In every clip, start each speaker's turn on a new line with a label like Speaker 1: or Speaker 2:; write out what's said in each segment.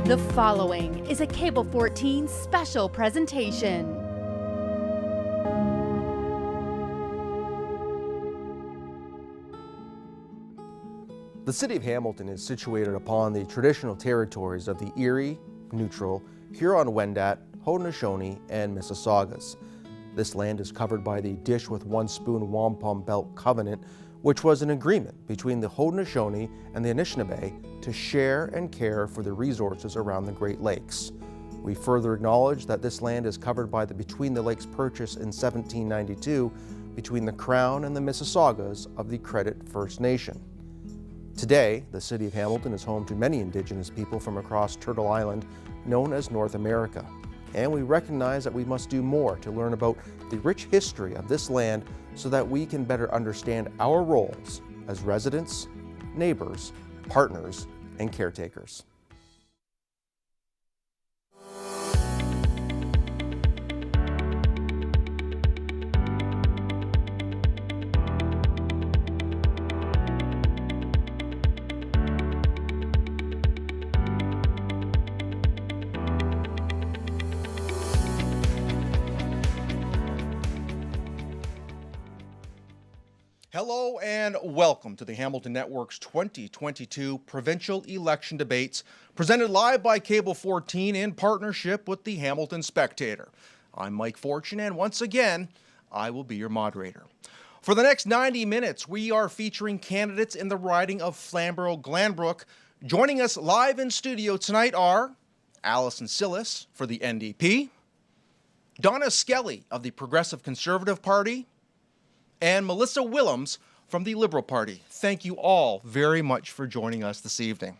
Speaker 1: The following is a Cable 14 special presentation.
Speaker 2: The city of Hamilton is situated upon the traditional territories of the Erie, Neutral, Huron-Wendat, Haudenosaunee, and Mississaugas. This land is covered by the Dish with One Spoon Wampum Belt Covenant, which was an agreement between the Haudenosaunee and the Anishinaabe to share and care for the resources around the Great Lakes. We further acknowledge that this land is covered by the Between the Lakes Purchase in 1792 between the Crown and the Mississaugas of the Credit First Nation. Today, the city of Hamilton is home to many Indigenous people from across Turtle Island, known as North America. And we recognize that we must do more to learn about the rich history of this land so that we can better understand our roles as residents, neighbors, partners, and caretakers.
Speaker 3: Hello and welcome to the Hamilton Network's 2022 Provincial Election Debates, presented live by Cable 14 in partnership with the Hamilton Spectator. I'm Mike Fortune, and once again, I will be your moderator. For the next 90 minutes, we are featuring candidates in the riding of Flamborough-Glanbrook. Joining us live in studio tonight are Alison Sillis for the NDP, Donna Skelly of the Progressive Conservative Party, and Melissa Willems from the Liberal Party. Thank you all very much for joining us this evening.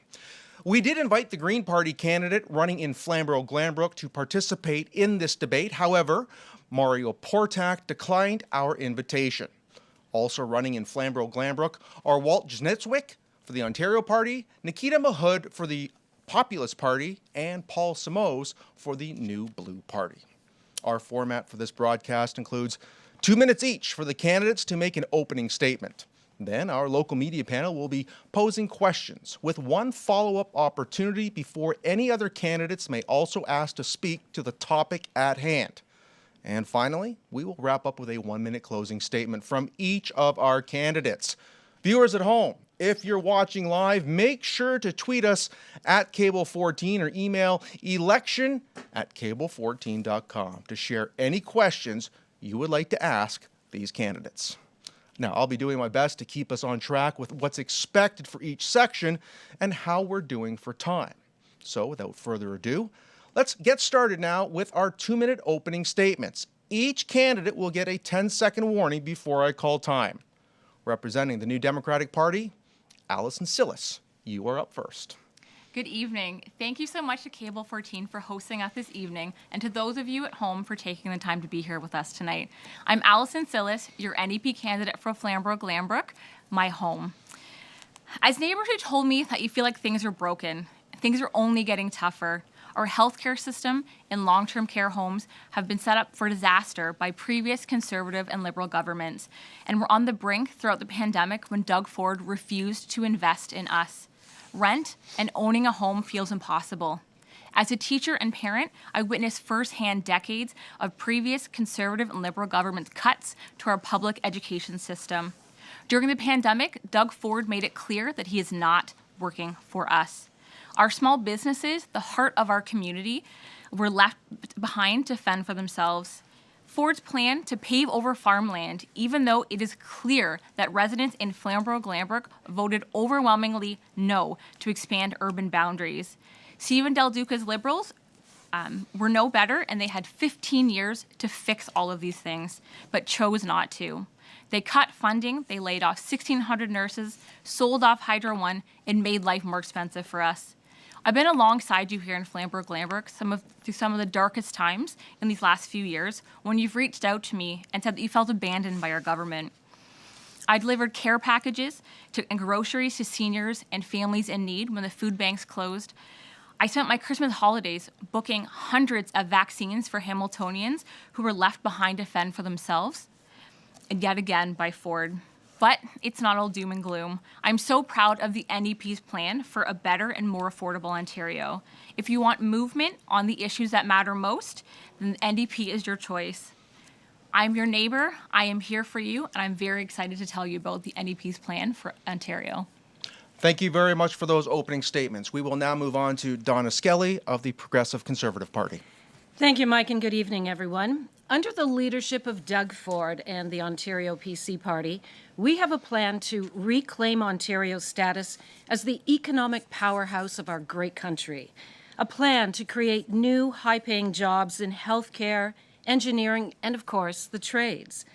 Speaker 3: We did invite the Green Party candidate running in Flamborough-Glanbrook to participate in this debate. However, Mario Portak declined our invitation. Also running in Flamborough-Glanbrook are Walt Jnitzwick for the Ontario Party, Nikita Mahood for the Populist Party, and Paul Simoes for the New Blue Party. Our format for this broadcast includes 2 minutes each for the candidates to make an opening statement. Then our local media panel will be posing questions with one follow-up opportunity before any other candidates may also ask to speak to the topic at hand. And finally, we will wrap up with a 1-minute closing statement from each of our candidates. Viewers at home, if you're watching live, make sure to tweet us at Cable14 or email election@cable14.com to share any questions you would like to ask these candidates. Now, I'll be doing my best to keep us on track with what's expected for each section and how we're doing for time. So without further ado, let's get started now with our 2-minute opening statements. Each candidate will get a 10-second warning before I call time. Representing the New Democratic Party, Alison Sillis, you are up first.
Speaker 4: Good evening. Thank you so much to Cable 14 for hosting us this evening, and to those of you at home for taking the time to be here with us tonight. I'm Alison Sillis, your NDP candidate for Flamborough-Glanbrook, my home. As neighbors who told me that you feel like things are broken, things are only getting tougher. Our healthcare system and long-term care homes have been set up for disaster by previous Conservative and Liberal governments, and we're on the brink throughout the pandemic when Doug Ford refused to invest in us. Rent and owning a home feels impossible. As a teacher and parent, I witnessed firsthand decades of previous Conservative and Liberal governments' cuts to our public education system. During the pandemic, Doug Ford made it clear that he is not working for us. Our small businesses, the heart of our community, were left behind to fend for themselves. Ford's plan to pave over farmland, even though it is clear that residents in Flamborough-Glanbrook voted overwhelmingly no to expand urban boundaries. Stephen Del Duca's Liberals were no better, and they had 15 years to fix all of these things, but chose not to. They cut funding, they laid off 1,600 nurses, sold off Hydro One, and made life more expensive for us. I've been alongside you here in Flamborough-Glanbrook through some of the darkest times in these last few years when you've reached out to me and said that you felt abandoned by our government. I delivered care packages and groceries to seniors and families in need when the food banks closed. I spent my Christmas holidays booking hundreds of vaccines for Hamiltonians who were left behind to fend for themselves, and yet again by Ford. But it's not all doom and gloom. I'm so proud of the NDP's plan for a better and more affordable Ontario. If you want movement on the issues that matter most, then NDP is your choice. I'm your neighbor, I am here for you, and I'm very excited to tell you about the NDP's plan for Ontario.
Speaker 3: Thank you very much for those opening statements. We will now move on to Donna Skelly of the Progressive Conservative Party.
Speaker 5: Thank you, Mike, and good evening, everyone. Under the leadership of Doug Ford and the Ontario PC Party, we have a plan to reclaim Ontario's status as the economic powerhouse of our great country. A plan to create new, high-paying jobs in healthcare, engineering, and, of course, the trades.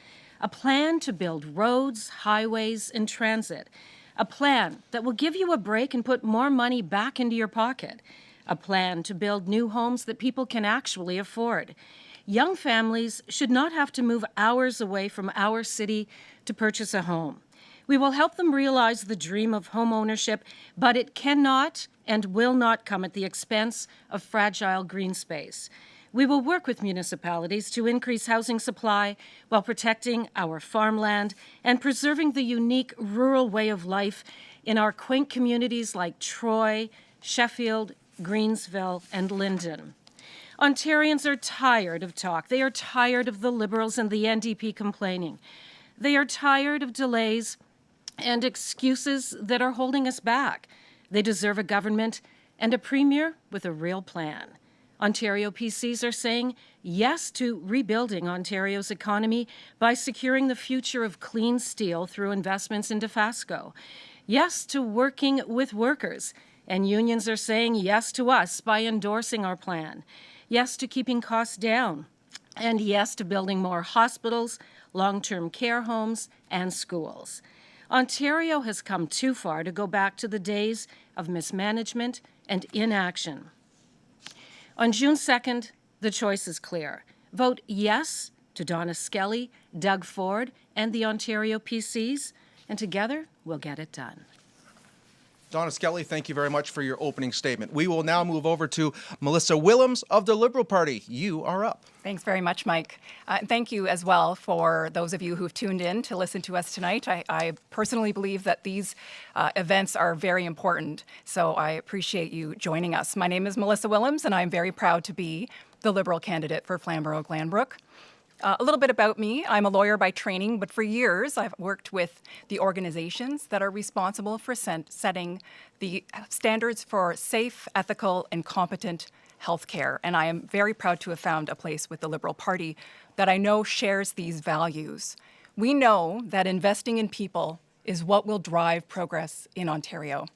Speaker 5: A plan to build roads, highways, and transit. A plan that will give you a break and put more money back into your pocket. A plan to build new homes that people can actually afford. Young families should not have to move hours away from our city to purchase a home. We will help them realize the dream of home ownership, but it cannot and will not come at the expense of fragile green space. We will work with municipalities to increase housing supply while protecting our farmland and preserving the unique rural way of life in our quaint communities like Troy, Sheffield, Greensville, and Linden. Ontarians are tired of talk. They are tired of the Liberals and the NDP complaining. They are tired of delays and excuses that are holding us back. They deserve a government and a premier with a real plan. Ontario PCs are saying yes to rebuilding Ontario's economy by securing the future of clean steel through investments into Fasco. Yes to working with workers, and unions are saying yes to us by endorsing our plan. Yes to keeping costs down, and yes to building more hospitals, long-term care homes, and schools. Ontario has come too far to go back to the days of mismanagement and inaction. On June 2nd, the choice is clear. Vote yes to Donna Skelly, Doug Ford, and the Ontario PCs, and together we'll get it done.
Speaker 3: Donna Skelly, thank you very much for your opening statement. We will now move over to Melissa Willems of the Liberal Party. You are up.
Speaker 6: Thanks very much, Mike. Thank you as well for those of you who've tuned in to listen to us tonight. I personally believe that these events are very important, so I appreciate you joining us. My name is Melissa Willems, and I'm very proud to be the Liberal candidate for Flamborough Glanbrook. A little bit about me. I'm a lawyer by training, but for years I've worked with the organizations that are responsible for setting the standards for safe, ethical, and competent healthcare. And I am very proud to have found a place with the Liberal Party that I know shares these values. We know that investing in people is what will drive progress in Ontario.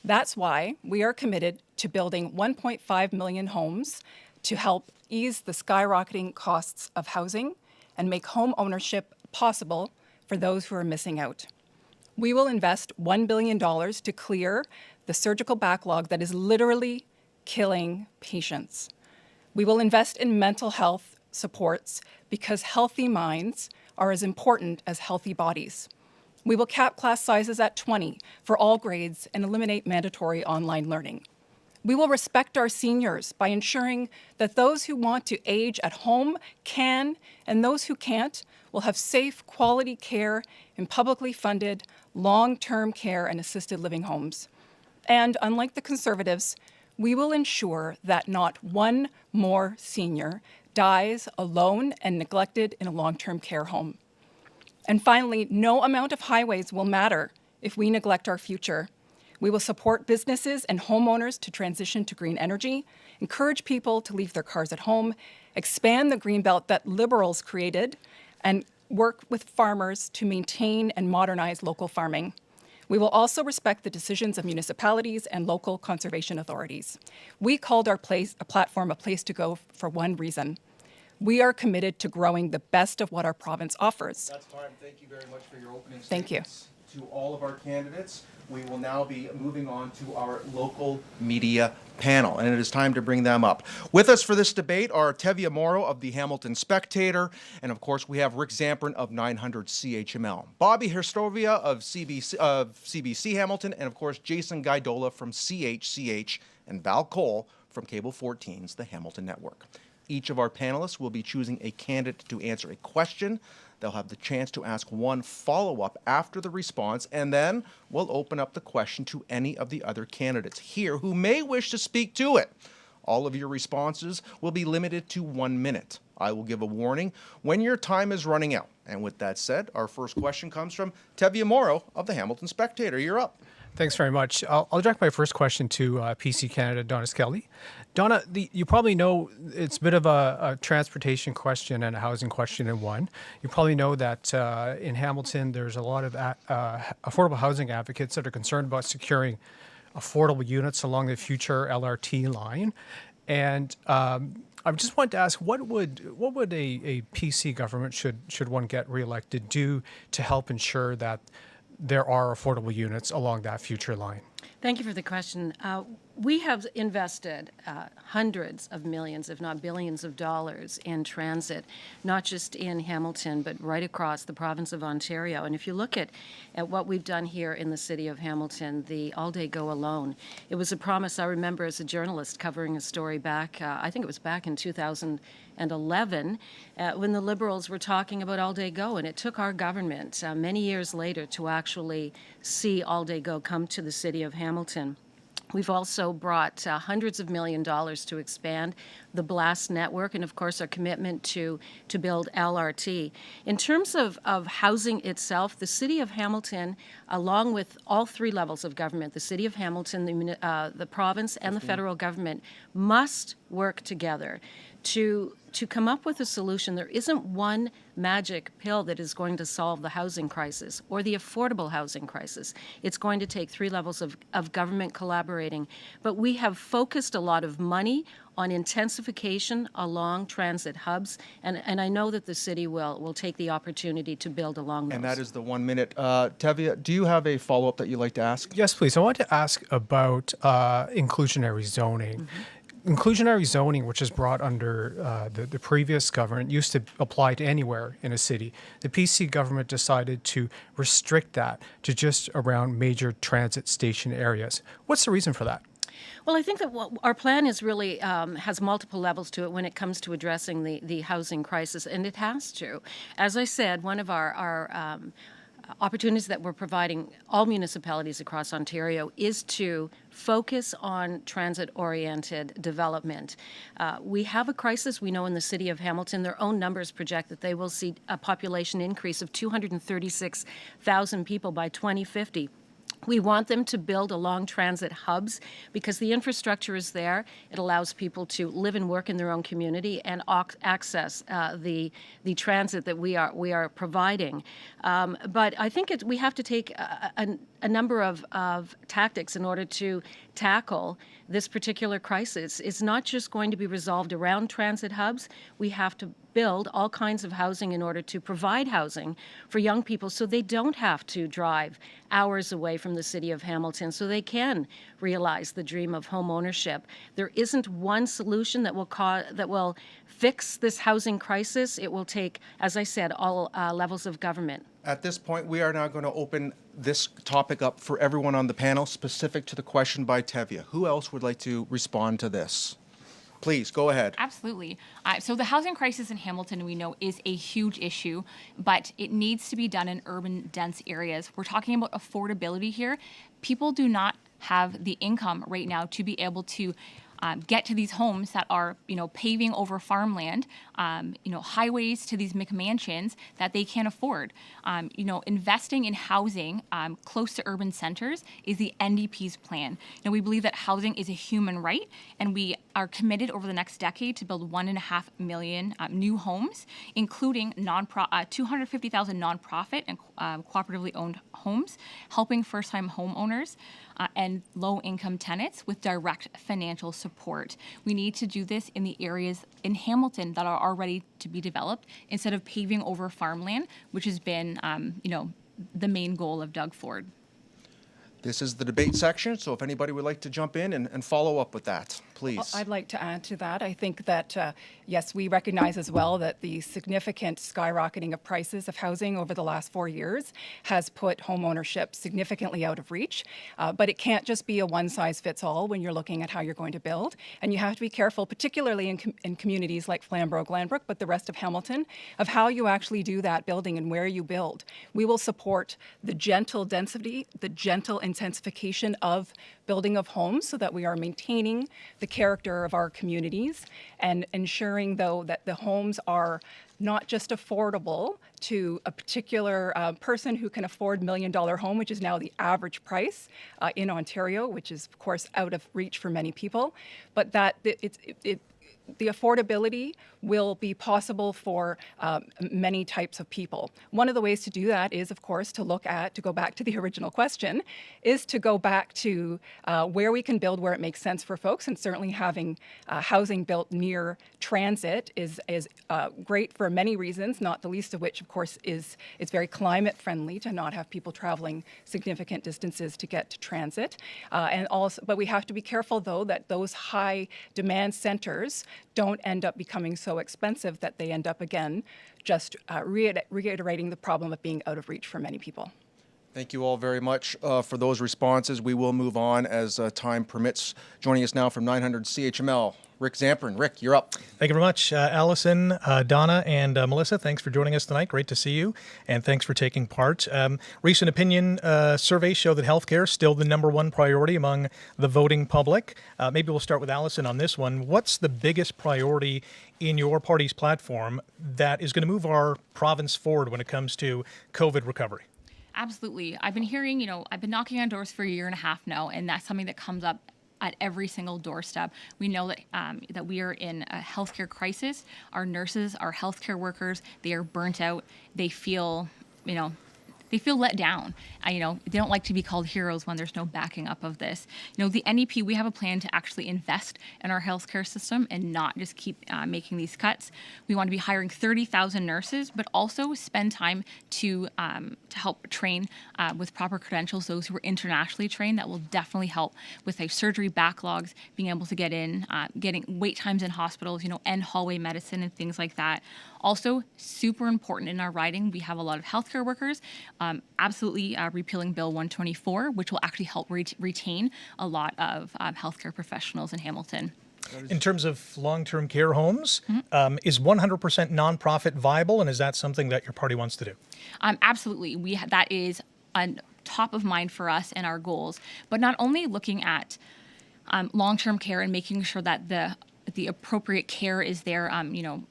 Speaker 6: That's why we are committed to building 1.5 million homes to help ease the skyrocketing costs of housing and make home ownership possible for those who are missing out. We will invest $1 billion to clear the surgical backlog that is literally killing patients. We will invest in mental health supports because healthy minds are as important as healthy bodies. We will cap class sizes at 20 for all grades and eliminate mandatory online learning. We will respect our seniors by ensuring that those who want to age at home can, and those who can't will have safe, quality care in publicly funded, long-term care and assisted living homes. And unlike the Conservatives, we will ensure that not one more senior dies alone and neglected in a long-term care home. And finally, no amount of highways will matter if we neglect our future. We will support businesses and homeowners to transition to green energy, encourage people to leave their cars at home, expand the greenbelt that Liberals created, and work with farmers to maintain and modernize local farming. We will also respect the decisions of municipalities and local conservation authorities. We called our platform a place to go for one reason. We are committed to growing the best of what our province offers.
Speaker 3: That's fine. Thank you very much for your opening statements.
Speaker 6: Thank you.
Speaker 3: To all of our candidates, we will now be moving on to our local media panel, and it is time to bring them up. With us for this debate are Tevye Morrow of the Hamilton Spectator, and of course we have Rick Zamprin of 900 CHML, Bobby Herstovia of CBC Hamilton, and of course Jason Gaidola from CHCH, and Val Cole from Cable 14's The Hamilton Network. Each of our panelists will be choosing a candidate to answer a question They'll have the chance to ask one follow-up after the response, and then we'll open up the question to any of the other candidates here who may wish to speak to it. All of your responses will be limited to 1 minute. I will give a warning when your time is running out. And with that said, our first question comes from Tevye Morrow of the Hamilton Spectator. You're up.
Speaker 7: Thanks very much. I'll direct my first question to PC candidate Donna Skelly. Donna, you probably know it's a bit of a transportation question and a housing question in one. You probably know that in Hamilton there's a lot of affordable housing advocates that are concerned about securing affordable units along the future LRT line. And I just wanted to ask, what would a PC government, should one get reelected, do to help ensure that there are affordable units along that future line?
Speaker 5: Thank you for the question. We have invested hundreds of millions, if not billions of dollars in transit, not just in Hamilton, but right across the province of Ontario. And if you look at what we've done here in the city of Hamilton, the All Day Go Alone, it was a promise I remember as a journalist covering a story back, I think it was back in 2011, when the Liberals were talking about All Day Go. And it took our government many years later to actually see All Day Go come to the city of Hamilton. We've also brought hundreds of millions of dollars to expand the BLAST network and, of course, our commitment to build LRT. In terms of housing itself, the City of Hamilton, along with all three levels of government, the City of Hamilton, the province, and the federal government, must work together to come up with a solution. There isn't one magic pill that is going to solve the housing crisis or the affordable housing crisis. It's going to take three levels of government collaborating. But we have focused a lot of money on intensification along transit hubs, and I know that the city will take the opportunity to build along those.
Speaker 3: And that is the 1 minute. Tevye, do you have a follow-up that you'd like to ask?
Speaker 7: Yes, please. I want to ask about inclusionary zoning. Mm-hmm. Inclusionary zoning, which is brought under the previous government, used to apply to anywhere in a city. The PC government decided to restrict that to just around major transit station areas. What's the reason for that?
Speaker 5: Well, I think that our plan is really has multiple levels to it when it comes to addressing the housing crisis, and it has to. As I said, one of our opportunities that we're providing all municipalities across Ontario is to focus on transit-oriented development. We have a crisis, we know, in the city of Hamilton. Their own numbers project that they will see a population increase of 236,000 people by 2050. We want them to build along transit hubs because the infrastructure is there. It allows people to live and work in their own community and access the transit that we are providing. But I think we have to take a number of tactics in order to tackle this particular crisis. It's not just going to be resolved around transit hubs. We have to build all kinds of housing in order to provide housing for young people so they don't have to drive hours away from the city of Hamilton, so they can realize the dream of home ownership. There isn't one solution that will fix this housing crisis. It will take, as I said, all levels of government.
Speaker 3: At this point, we are now going to open this topic up for everyone on the panel, specific to the question by Tevye. Who else would like to respond to this? Please, go ahead.
Speaker 4: Absolutely. So the housing crisis in Hamilton, we know, is a huge issue, but it needs to be done in urban, dense areas. We're talking about affordability here. People do not have the income right now to be able to get to these homes that are, paving over farmland, highways to these McMansions that they can't afford. Investing in housing close to urban centers is the NDP's plan. We believe that housing is a human right, and we are committed over the next decade to build 1.5 million new homes, including 250,000 nonprofit and cooperatively owned homes, helping first-time homeowners and low-income tenants with direct financial support. We need to do this in the areas in Hamilton that are already to be developed instead of paving over farmland, which has been, the main goal of Doug Ford.
Speaker 3: This is the debate section, so if anybody would like to jump in and follow up with that, please.
Speaker 6: I'd like to add to that. I think that Yes, we recognize as well that the significant skyrocketing of prices of housing over the last 4 years has put home ownership significantly out of reach. But it can't just be a one-size-fits-all when you're looking at how you're going to build. And you have to be careful, particularly in communities like Flamborough, Glanbrook, but the rest of Hamilton, of how you actually do that building and where you build. We will support the gentle density, the gentle intensification of building of homes so that we are maintaining the character of our communities and ensuring, though, that the homes are not just affordable to a particular person who can afford $1 million home, which is now the average price in Ontario, which is, of course, out of reach for many people, but that the affordability will be possible for many types of people. One of the ways to do that is, of course, to go back to the original question, is to go back to where we can build where it makes sense for folks, and certainly having housing built near transit is great for many reasons, not the least of which, of course, is it's very climate friendly to not have people traveling significant distances to get to transit. But we have to be careful, though, that those high demand centers don't end up becoming so expensive that they end up, again, just reiterating the problem of being out of reach for many people.
Speaker 3: Thank you all very much for those responses. We will move on as time permits. Joining us now from 900 CHML, Rick Zamperin. Rick, you're up.
Speaker 8: Thank you very much, Allison, Donna, and Melissa. Thanks for joining us tonight. Great to see you, and thanks for taking part. Recent opinion surveys show that healthcare is still the #1 priority among the voting public. Maybe we'll start with Allison on this one. What's the biggest priority in your party's platform that is going to move our province forward when it comes to COVID recovery?
Speaker 4: Absolutely. I've been hearing, I've been knocking on doors for a year and a half now, and that's something that comes up at every single doorstep. We know that that we are in a healthcare crisis. Our nurses, our healthcare workers, they are burnt out. They feel, they feel let down. They don't like to be called heroes when there's no backing up of this. The NEP, we have a plan to actually invest in our healthcare system and not just keep making these cuts. We want to be hiring 30,000 nurses, but also spend time to help train with proper credentials those who are internationally trained. That will definitely help with surgery backlogs, being able to get in, getting wait times in hospitals, end hallway medicine and things like that. Also, super important in our riding, we have a lot of healthcare workers. Absolutely repealing Bill 124, which will actually help retain a lot of healthcare professionals in Hamilton.
Speaker 8: In terms of long-term care homes, is 100% nonprofit viable, and is that something that your party wants to do?
Speaker 4: Absolutely. That is on top of mind for us and our goals. But not only looking at long-term care and making sure that the appropriate care is there,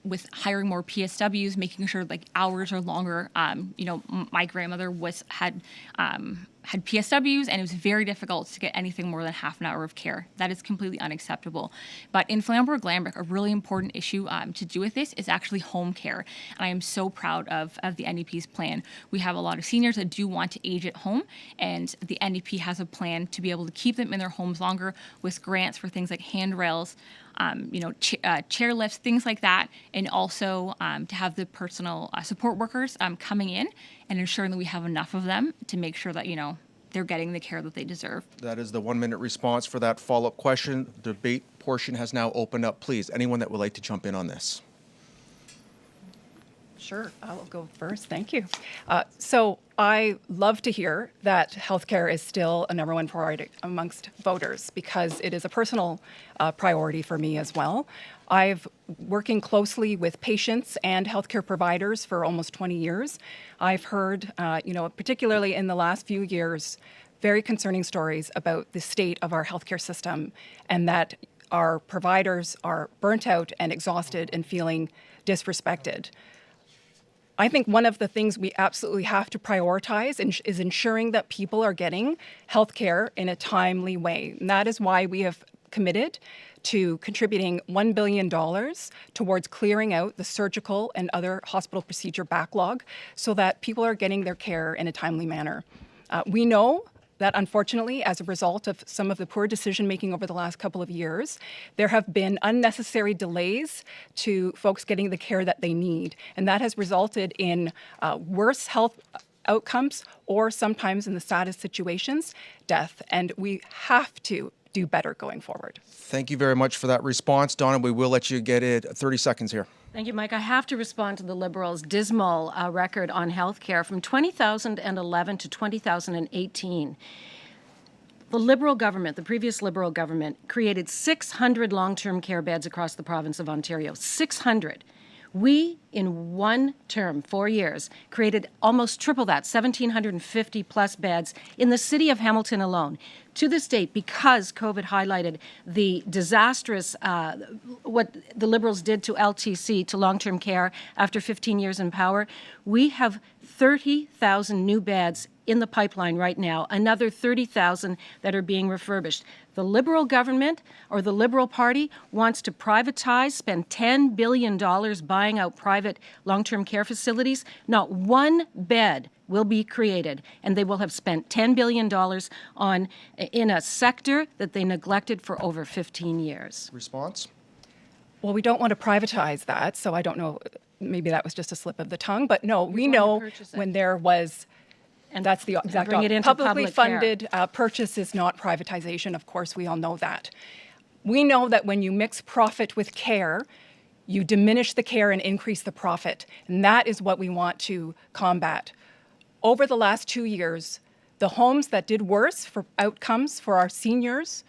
Speaker 4: with hiring more PSWs, making sure hours are longer. My grandmother had PSWs, and it was very difficult to get anything more than half an hour of care. That is completely unacceptable. But in Flamborough, Glanbrook, a really important issue to do with this is actually home care. And I am so proud of the NDP's plan. We have a lot of seniors that do want to age at home, and the NDP has a plan to be able to keep them in their homes longer with grants for things like handrails, chair lifts, things like that, and also to have the personal support workers coming in and ensuring that we have enough of them to make sure that, they're getting the care that they deserve.
Speaker 3: That is the 1-minute response for that follow-up question. The debate portion has now opened up. Please, anyone that would like to jump in on this?
Speaker 6: Sure, I'll go first. Thank you. So I love to hear that healthcare is still a #1 priority amongst voters because it is a personal priority for me as well. I've working closely with patients and healthcare providers for almost 20 years. I've heard, particularly in the last few years, very concerning stories about the state of our healthcare system and that our providers are burnt out and exhausted and feeling disrespected. I think one of the things we absolutely have to prioritize is ensuring that people are getting health care in a timely way. And that is why we have committed to contributing $1 billion towards clearing out the surgical and other hospital procedure backlog so that people are getting their care in a timely manner. We know that unfortunately, as a result of some of the poor decision-making over the last couple of years, there have been unnecessary delays to folks getting the care that they need. And that has resulted in worse health outcomes or sometimes in the saddest situations, death. And we have to do better going forward.
Speaker 3: Thank you very much for that response, Donna. We will let you get it 30 seconds here.
Speaker 5: Thank you, Mike. I have to respond to the Liberals' dismal record on health care from 2011 to 2018. The Liberal government, the previous Liberal government, created 600 long-term care beds across the province of Ontario. 600. We, in one term, 4 years, created almost triple that, 1,750 plus beds in the city of Hamilton alone. To this date, because COVID highlighted the disastrous, what the Liberals did to LTC, to long-term care, after 15 years in power, we have 30,000 new beds in the pipeline right now, another 30,000 that are being refurbished. The Liberal government, or the Liberal Party, wants to privatize, spend $10 billion buying out private long-term care facilities. Not one bed will be created, and they will have spent $10 billion in a sector that they neglected for over 15 years.
Speaker 3: Response?
Speaker 6: Well, we don't want to privatize that, so I don't know, maybe that was just a slip of the tongue, but no, we know when there was, and that's the exact
Speaker 5: bring it into
Speaker 6: publicly
Speaker 5: public care.
Speaker 6: funded purchase is not privatization. Of course, we all know that. We know that when you mix profit with care, you diminish the care and increase the profit, and that is what we want to combat. Over the last 2 years, the homes that did worse for outcomes for our seniors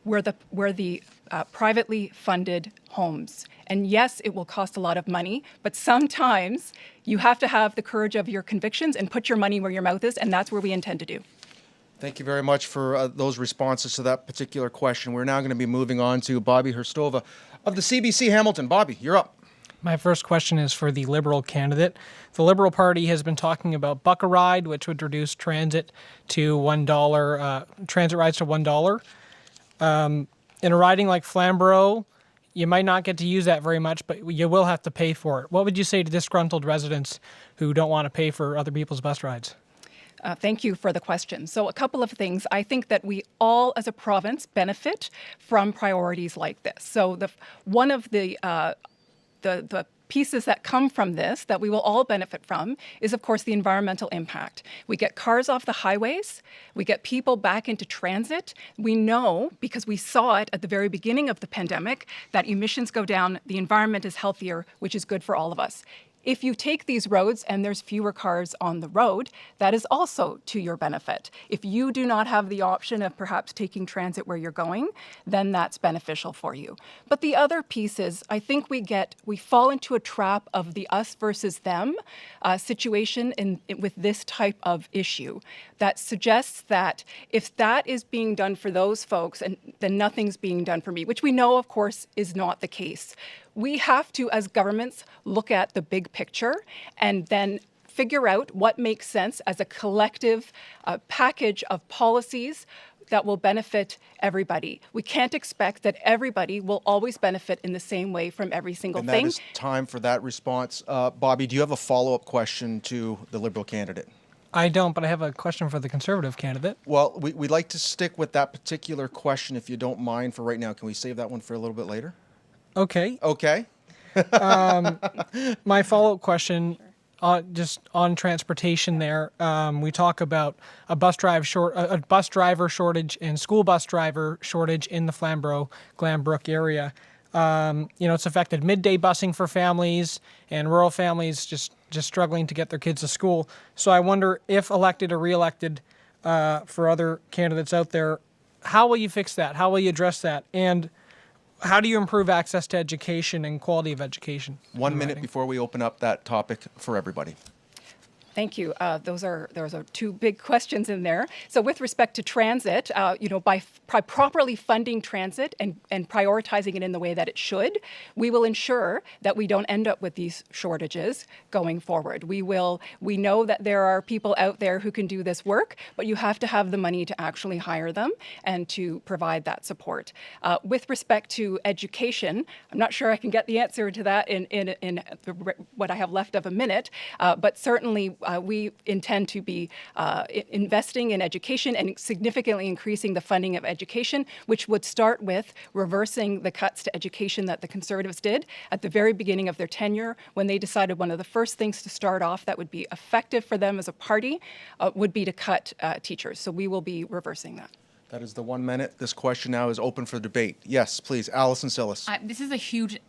Speaker 6: were the privately funded homes. And yes, it will cost a lot of money, but sometimes you have to have the courage of your convictions and put your money where your mouth is, and that's where we intend to do.
Speaker 3: Thank you very much for those responses to that particular question. We're now going to be moving on to Bobby Herstova of the CBC Hamilton. Bobby, you're up.
Speaker 9: My first question is for the Liberal candidate. The Liberal Party has been talking about Buck a Ride, which would reduce transit to $1, transit rides to $1. In a riding like Flamborough, you might not get to use that very much, but you will have to pay for it. What would you say to disgruntled residents who don't want to pay for other people's bus rides?
Speaker 6: Thank you for the question. So a couple of things. I think that we all as a province benefit from priorities like this. So one of the pieces that come from this that we will all benefit from is, of course, the environmental impact. We get cars off the highways. We get people back into transit. We know, because we saw it at the very beginning of the pandemic, that emissions go down, the environment is healthier, which is good for all of us. If you take these roads and there's fewer cars on the road, that is also to your benefit. If you do not have the option of perhaps taking transit where you're going, then that's beneficial for you. But the other piece is, I think we fall into a trap of the us versus them situation with this type of issue that suggests that if that is being done for those folks, and then nothing's being done for me, which we know, of course, is not the case. We have to, as governments, look at the big picture and then figure out what makes sense as a collective package of policies that will benefit everybody. We can't expect that everybody will always benefit in the same way from every single thing.
Speaker 3: And that is time for that response. Bobby, do you have a follow-up question to the Liberal candidate?
Speaker 9: I don't, but I have a question for the Conservative candidate.
Speaker 3: Well, we'd like to stick with that particular question, if you don't mind, for right now. Can we save that one for a little bit later?
Speaker 9: Okay.
Speaker 3: Okay.
Speaker 9: My follow-up question, just on transportation there, we talk about a bus driver shortage and school bus driver shortage in the Flamborough, Glanbrook area. It's affected midday busing for families and rural families just struggling to get their kids to school. So I wonder, if elected or re-elected, for other candidates out there, how will you fix that? How will you address that? And how do you improve access to education and quality of education?
Speaker 3: 1 minute before we open up that topic for everybody.
Speaker 6: Thank you. Those are two big questions in there. So with respect to transit, by properly funding transit and prioritizing it in the way that it should, we will ensure that we don't end up with these shortages going forward. We know that there are people out there who can do this work, but you have to have the money to actually hire them and to provide that support. With respect to education, I'm not sure I can get the answer to that in what I have left of a minute, but certainly we intend to be investing in education and significantly increasing the funding of education, which would start with reversing the cuts to education that the Conservatives did at the very beginning of their tenure, when they decided one of the first things to start off that would be effective for them as a party would be to cut teachers. So we will be reversing that.
Speaker 3: That is the 1 minute. This question now is open for debate. Yes, please, Allison Sillis.
Speaker 4: This is a huge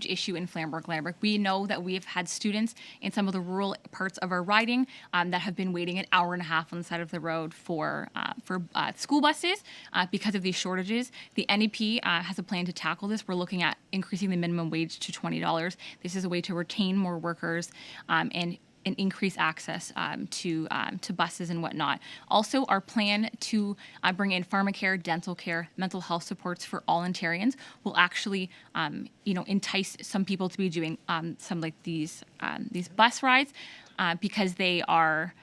Speaker 4: issue in Flamborough, Glanbrook. We know that we have had students in some of the rural parts of our riding that have been waiting an hour and a half on the side of the road for school buses because of these shortages. The NEP has a plan to tackle this. We're looking at increasing the minimum wage to $20. This is a way to retain more workers and increase access to buses and whatnot. Also, our plan to bring in pharmacare, dental care, mental health supports for all Ontarians will actually, entice some people to be doing some like these bus rides because they are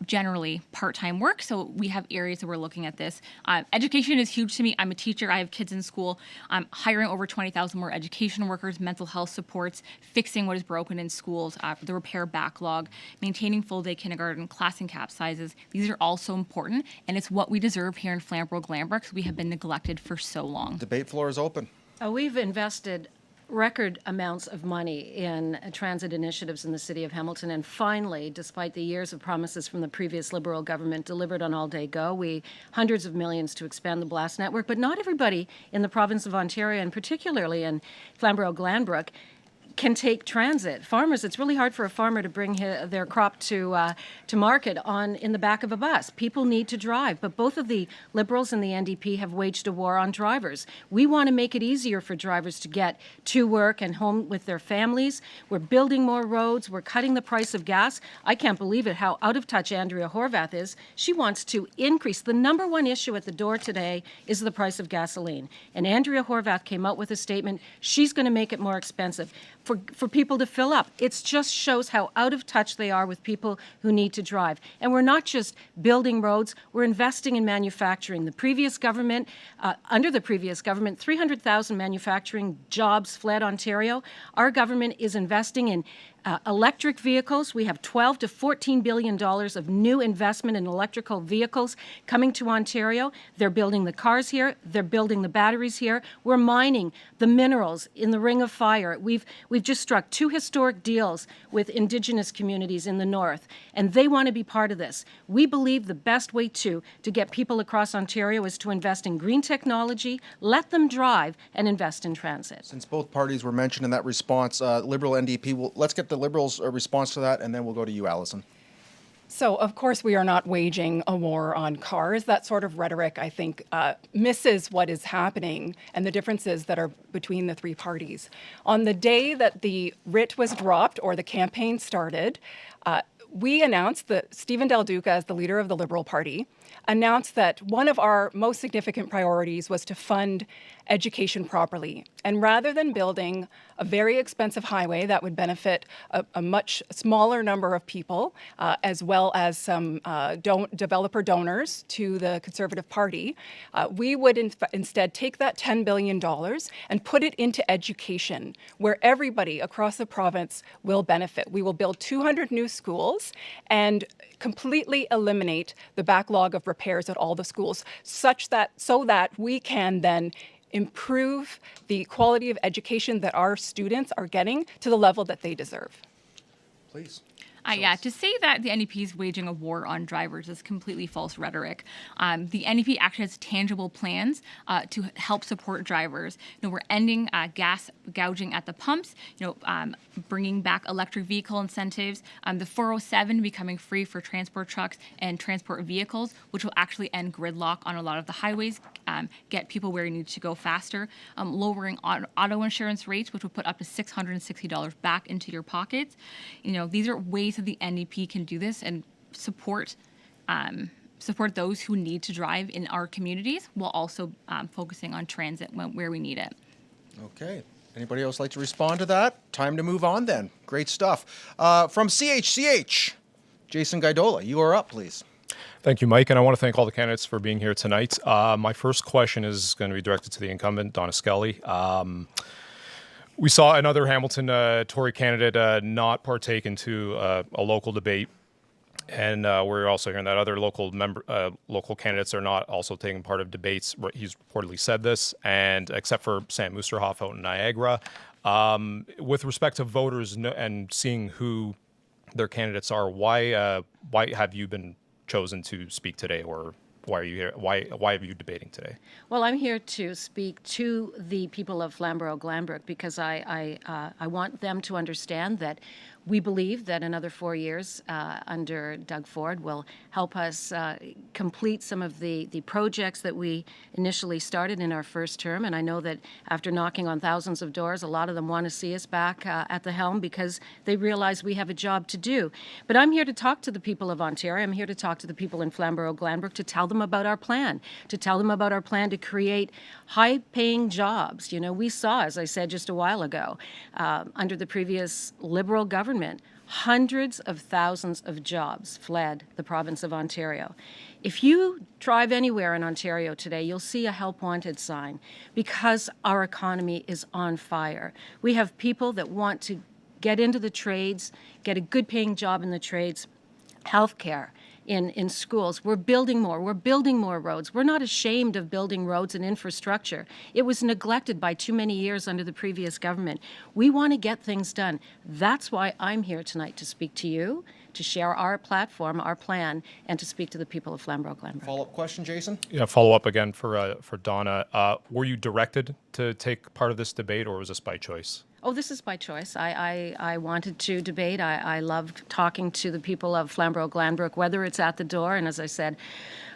Speaker 4: generally part-time work. So we have areas that we're looking at this. Education is huge to me. I'm a teacher. I have kids in school. Hiring over 20,000 more education workers, mental health supports, fixing what is broken in schools, the repair backlog, maintaining full-day kindergarten, class and cap sizes. These are all so important, and it's what we deserve here in Flamborough, Glanbrook, because we have been neglected for so long.
Speaker 3: Debate floor is open.
Speaker 5: We've invested record amounts of money in transit initiatives in the city of Hamilton, and finally, despite the years of promises from the previous Liberal government, delivered on All Day Go. Hundreds of millions to expand the Blast network, but not everybody in the province of Ontario, and particularly in Flamborough, Glanbrook, can take transit. Farmers, it's really hard for a farmer to bring their crop to market in the back of a bus. People need to drive, but both of the Liberals and the NDP have waged a war on drivers. We want to make it easier for drivers to get to work and home with their families. We're building more roads. We're cutting the price of gas. I can't believe it, how out of touch Andrea Horwath is. She wants to increase. The number one issue at the door today is the price of gasoline. And Andrea Horwath came out with a statement. She's going to make it more expensive for people to fill up. It just shows how out of touch they are with people who need to drive. And we're not just building roads, we're investing in manufacturing. The previous government, under the previous government, 300,000 manufacturing jobs fled Ontario. Our government is investing in electric vehicles. We have $12 to $14 billion of new investment in electrical vehicles coming to Ontario. They're building the cars here. They're building the batteries here. We're mining the minerals in the Ring of Fire. We've just struck 2 historic deals with Indigenous communities in the north, and they want to be part of this. We believe the best way to get people across Ontario is to invest in green technology, let them drive, and invest in transit.
Speaker 3: Since both parties were mentioned in that response, Liberal NDP, let's get the Liberals' response to that, and then we'll go to you, Allison.
Speaker 6: So, of course, we are not waging a war on cars. That sort of rhetoric, I think, misses what is happening and the differences that are between the three parties. On the day that the writ was dropped or the campaign started, we announced that Stephen Del Duca, as the leader of the Liberal Party, announced that one of our most significant priorities was to fund education properly. And rather than building a very expensive highway that would benefit a much smaller number of people, as well as some developer donors to the Conservative Party, we would instead take that $10 billion and put it into education, where everybody across the province will benefit. We will build 200 new schools and completely eliminate the backlog of repairs at all the schools, so that we can then improve the quality of education that our students are getting to the level that they deserve.
Speaker 3: Please.
Speaker 4: To say that the NDP is waging a war on drivers is completely false rhetoric. The NDP actually has tangible plans to help support drivers. We're ending gas gouging at the pumps. Bringing back electric vehicle incentives. The 407 becoming free for transport trucks and transport vehicles, which will actually end gridlock on a lot of the highways, get people where you need to go faster. Lowering auto insurance rates, which will put up to $660 back into your pockets. These are ways that the NDP can do this and support those who need to drive in our communities, while also focusing on transit where we need it.
Speaker 3: Okay. Anybody else like to respond to that? Time to move on then. Great stuff. From CHCH, Jason Gaidola, you are up, please.
Speaker 10: Thank you, Mike, and I want to thank all the candidates for being here tonight. My first question is going to be directed to the incumbent, Donna Skelly. We saw another Hamilton Tory candidate not partake into a local debate, and we're also hearing that other local candidates are not also taking part of debates. He's reportedly said this, and except for Sam Moosterhoff out in Niagara. With respect to voters and seeing who their candidates are, why have you been chosen to speak today, or Why are you here? Why are you debating today?
Speaker 5: Well, I'm here to speak to the people of Flamborough, Glanbrook, because I want them to understand that we believe that another 4 years under Doug Ford will help us complete some of the projects that we initially started in our first term. And I know that after knocking on thousands of doors, a lot of them want to see us back at the helm because they realize we have a job to do. But I'm here to talk to the people of Ontario. I'm here to talk to the people in Flamborough, Glanbrook, to tell them about our plan, to create high-paying jobs. You know, we saw, as I said just a while ago, under the previous Liberal government, hundreds of thousands of jobs fled the province of Ontario. If you drive anywhere in Ontario today, you'll see a help wanted sign because our economy is on fire. We have people that want to get into the trades, get a good paying job in the trades, healthcare, in schools. We're building more roads. We're not ashamed of building roads and infrastructure. It was neglected by too many years under the previous government. We want to get things done. That's why I'm here tonight, to speak to you, to share our platform, our plan, and to speak to the people of Flamborough, Glanbrook.
Speaker 3: Follow-up question, Jason?
Speaker 10: Yeah, follow up again for Donna. Were you directed to take part of this debate, or was this by choice?
Speaker 5: Oh, this is by choice. I wanted to debate. I loved talking to the people of Flamborough, Glanbrook, whether it's at the door. And as I said,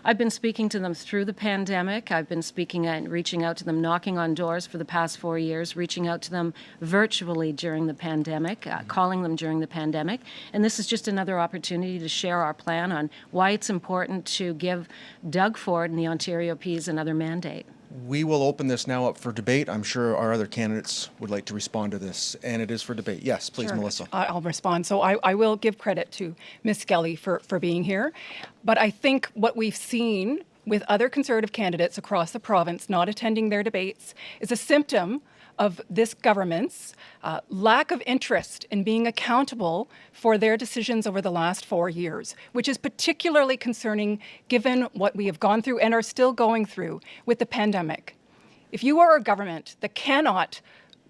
Speaker 5: I've been speaking to them through the pandemic. I've been speaking and reaching out to them, knocking on doors for the past 4 years, reaching out to them virtually during the pandemic, calling them during the pandemic. And this is just another opportunity to share our plan on why it's important to give Doug Ford and the Ontario Ps another mandate.
Speaker 3: We will open this now up for debate. I'm sure our other candidates would like to respond to this, and it is for debate. Yes, please,
Speaker 6: Sure.
Speaker 3: Melissa.
Speaker 6: I'll respond. So I will give credit to Ms. Skelly for being here. But I think what we've seen with other Conservative candidates across the province not attending their debates is a symptom of this government's lack of interest in being accountable for their decisions over the last 4 years, which is particularly concerning given what we have gone through and are still going through with the pandemic. If you are a government that cannot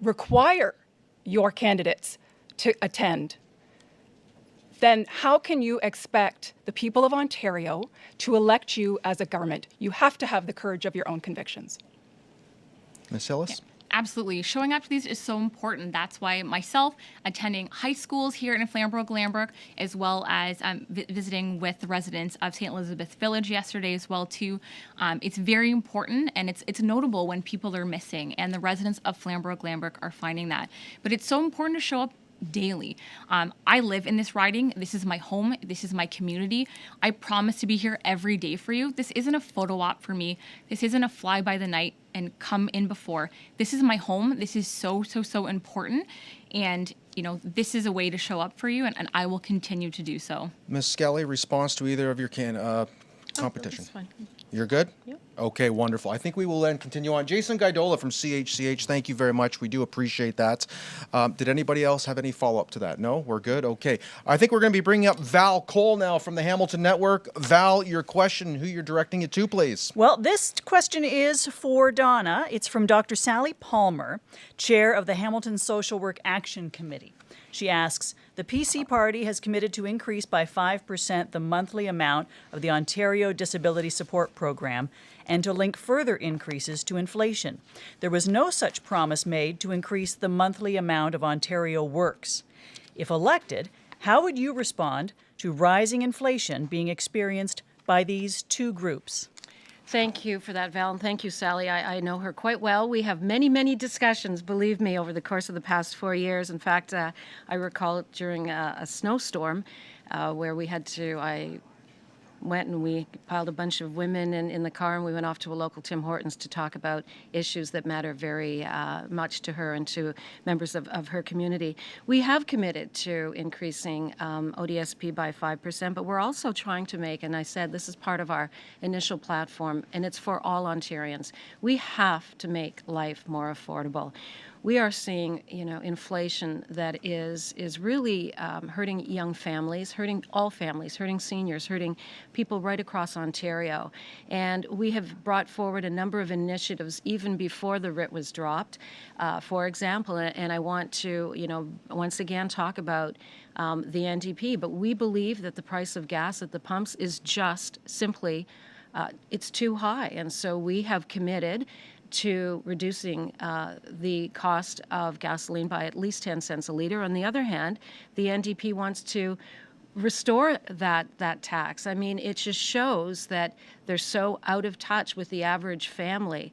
Speaker 6: require your candidates to attend, then how can you expect the people of Ontario to elect you as a government? You have to have the courage of your own convictions.
Speaker 3: Ms. Hillis?
Speaker 4: Absolutely. Showing up to these is so important. That's why myself attending high schools here in Flamborough, Glanbrook, as well as visiting with the residents of St. Elizabeth Village yesterday as well too. It's very important, and it's notable when people are missing, and the residents of Flamborough, Glanbrook are finding that. But it's so important to show up daily. I live in this riding. This is my home. This is my community. I promise to be here every day for you. This isn't a photo op for me. This isn't a fly by the night and come in before. This is my home. This is so important. And, you know, this is a way to show up for you, and I will continue to do so.
Speaker 3: Ms. Skelly, response to either of your competition?
Speaker 5: That's fine.
Speaker 3: You're good?
Speaker 5: Yep.
Speaker 3: Okay, wonderful. I think we will then continue on. Jason Guidola from CHCH, thank you very much. We do appreciate that. Did anybody else have any follow-up to that? No? We're good? Okay. I think we're going to be bringing up Val Cole now from the Hamilton Network. Val, your question, who you're directing it to, please.
Speaker 11: Well, this question is for Donna. It's from Dr. Sally Palmer, chair of the Hamilton Social Work Action Committee. She asks, the PC party has committed to increase by 5% the monthly amount of the Ontario Disability Support Program and to link further increases to inflation. There was no such promise made to increase the monthly amount of Ontario Works. If elected, how would you respond to rising inflation being experienced by these two groups?
Speaker 5: Thank you for that, Val, and thank you, Sally. I know her quite well. We have many discussions, believe me, over the course of the past 4 years. In fact, I recall it during a snowstorm where I went and we piled a bunch of women in the car, and we went off to a local Tim Hortons to talk about issues that matter very much to her and to members of her community. We have committed to increasing ODSP by 5%, but we're also trying to make, and I said this is part of our initial platform, and it's for all Ontarians. We have to make life more affordable. We are seeing, inflation that is really hurting young families, hurting all families, hurting seniors, hurting people right across Ontario. And we have brought forward a number of initiatives even before the writ was dropped. For example, and I want to, once again talk about the NDP, but we believe that the price of gas at the pumps is just simply it's too high. And so we have committed to reducing the cost of gasoline by at least 10 cents a litre. On the other hand, the NDP wants to restore that tax. I mean, it just shows that they're so out of touch with the average family.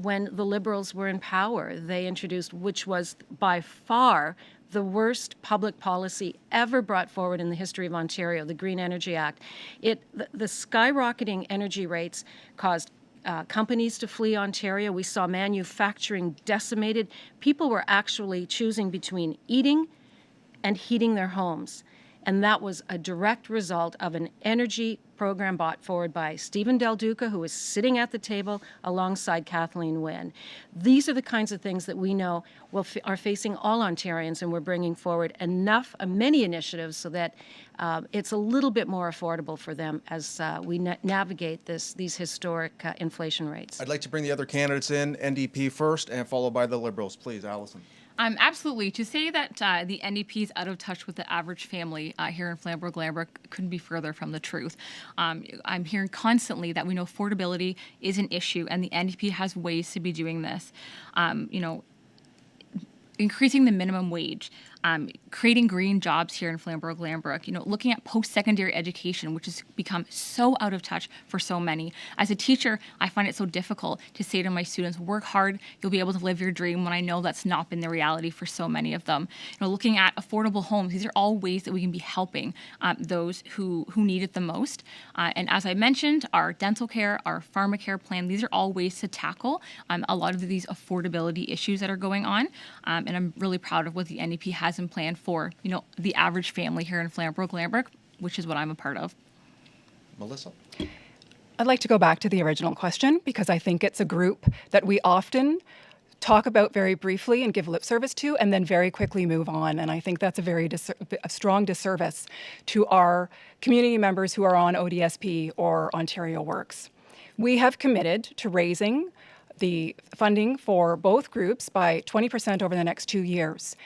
Speaker 5: When the Liberals were in power, they introduced, which was by far the worst public policy ever brought forward in the history of Ontario, the Green Energy Act. The skyrocketing energy rates caused companies to flee Ontario. We saw manufacturing decimated. People were actually choosing between eating and heating their homes. And that was a direct result of an energy program brought forward by Stephen Del Duca, who is sitting at the table alongside Kathleen Wynne. These are the kinds of things that we know are facing all Ontarians, and we're bringing forward many initiatives so that it's a little bit more affordable for them as we navigate these historic inflation rates.
Speaker 3: I'd like to bring the other candidates in, NDP first, and followed by the Liberals. Please, Alison.
Speaker 4: Absolutely. To say that the NDP is out of touch with the average family here in Flamborough, Glanbrook couldn't be further from the truth. I'm hearing constantly that we know affordability is an issue, and the NDP has ways to be doing this. Increasing the minimum wage, creating green jobs here in Flamborough, Glanbrook, looking at post-secondary education, which has become so out of touch for so many. As a teacher, I find it so difficult to say to my students, work hard, you'll be able to live your dream, when I know that's not been the reality for so many of them. Looking at affordable homes, these are all ways that we can be helping those who need it the most. And as I mentioned, our dental care, our pharmacare plan, these are all ways to tackle a lot of these affordability issues that are going on. And I'm really proud of what the NDP has in plan for, the average family here in Flamborough, Glanbrook, which is what I'm a part of.
Speaker 3: Melissa?
Speaker 6: I'd like to go back to the original question because I think it's a group that we often talk about very briefly and give lip service to and then very quickly move on. And I think that's a strong disservice to our community members who are on ODSP or Ontario Works. We have committed to raising the funding for both groups by 20% over the next 2 years.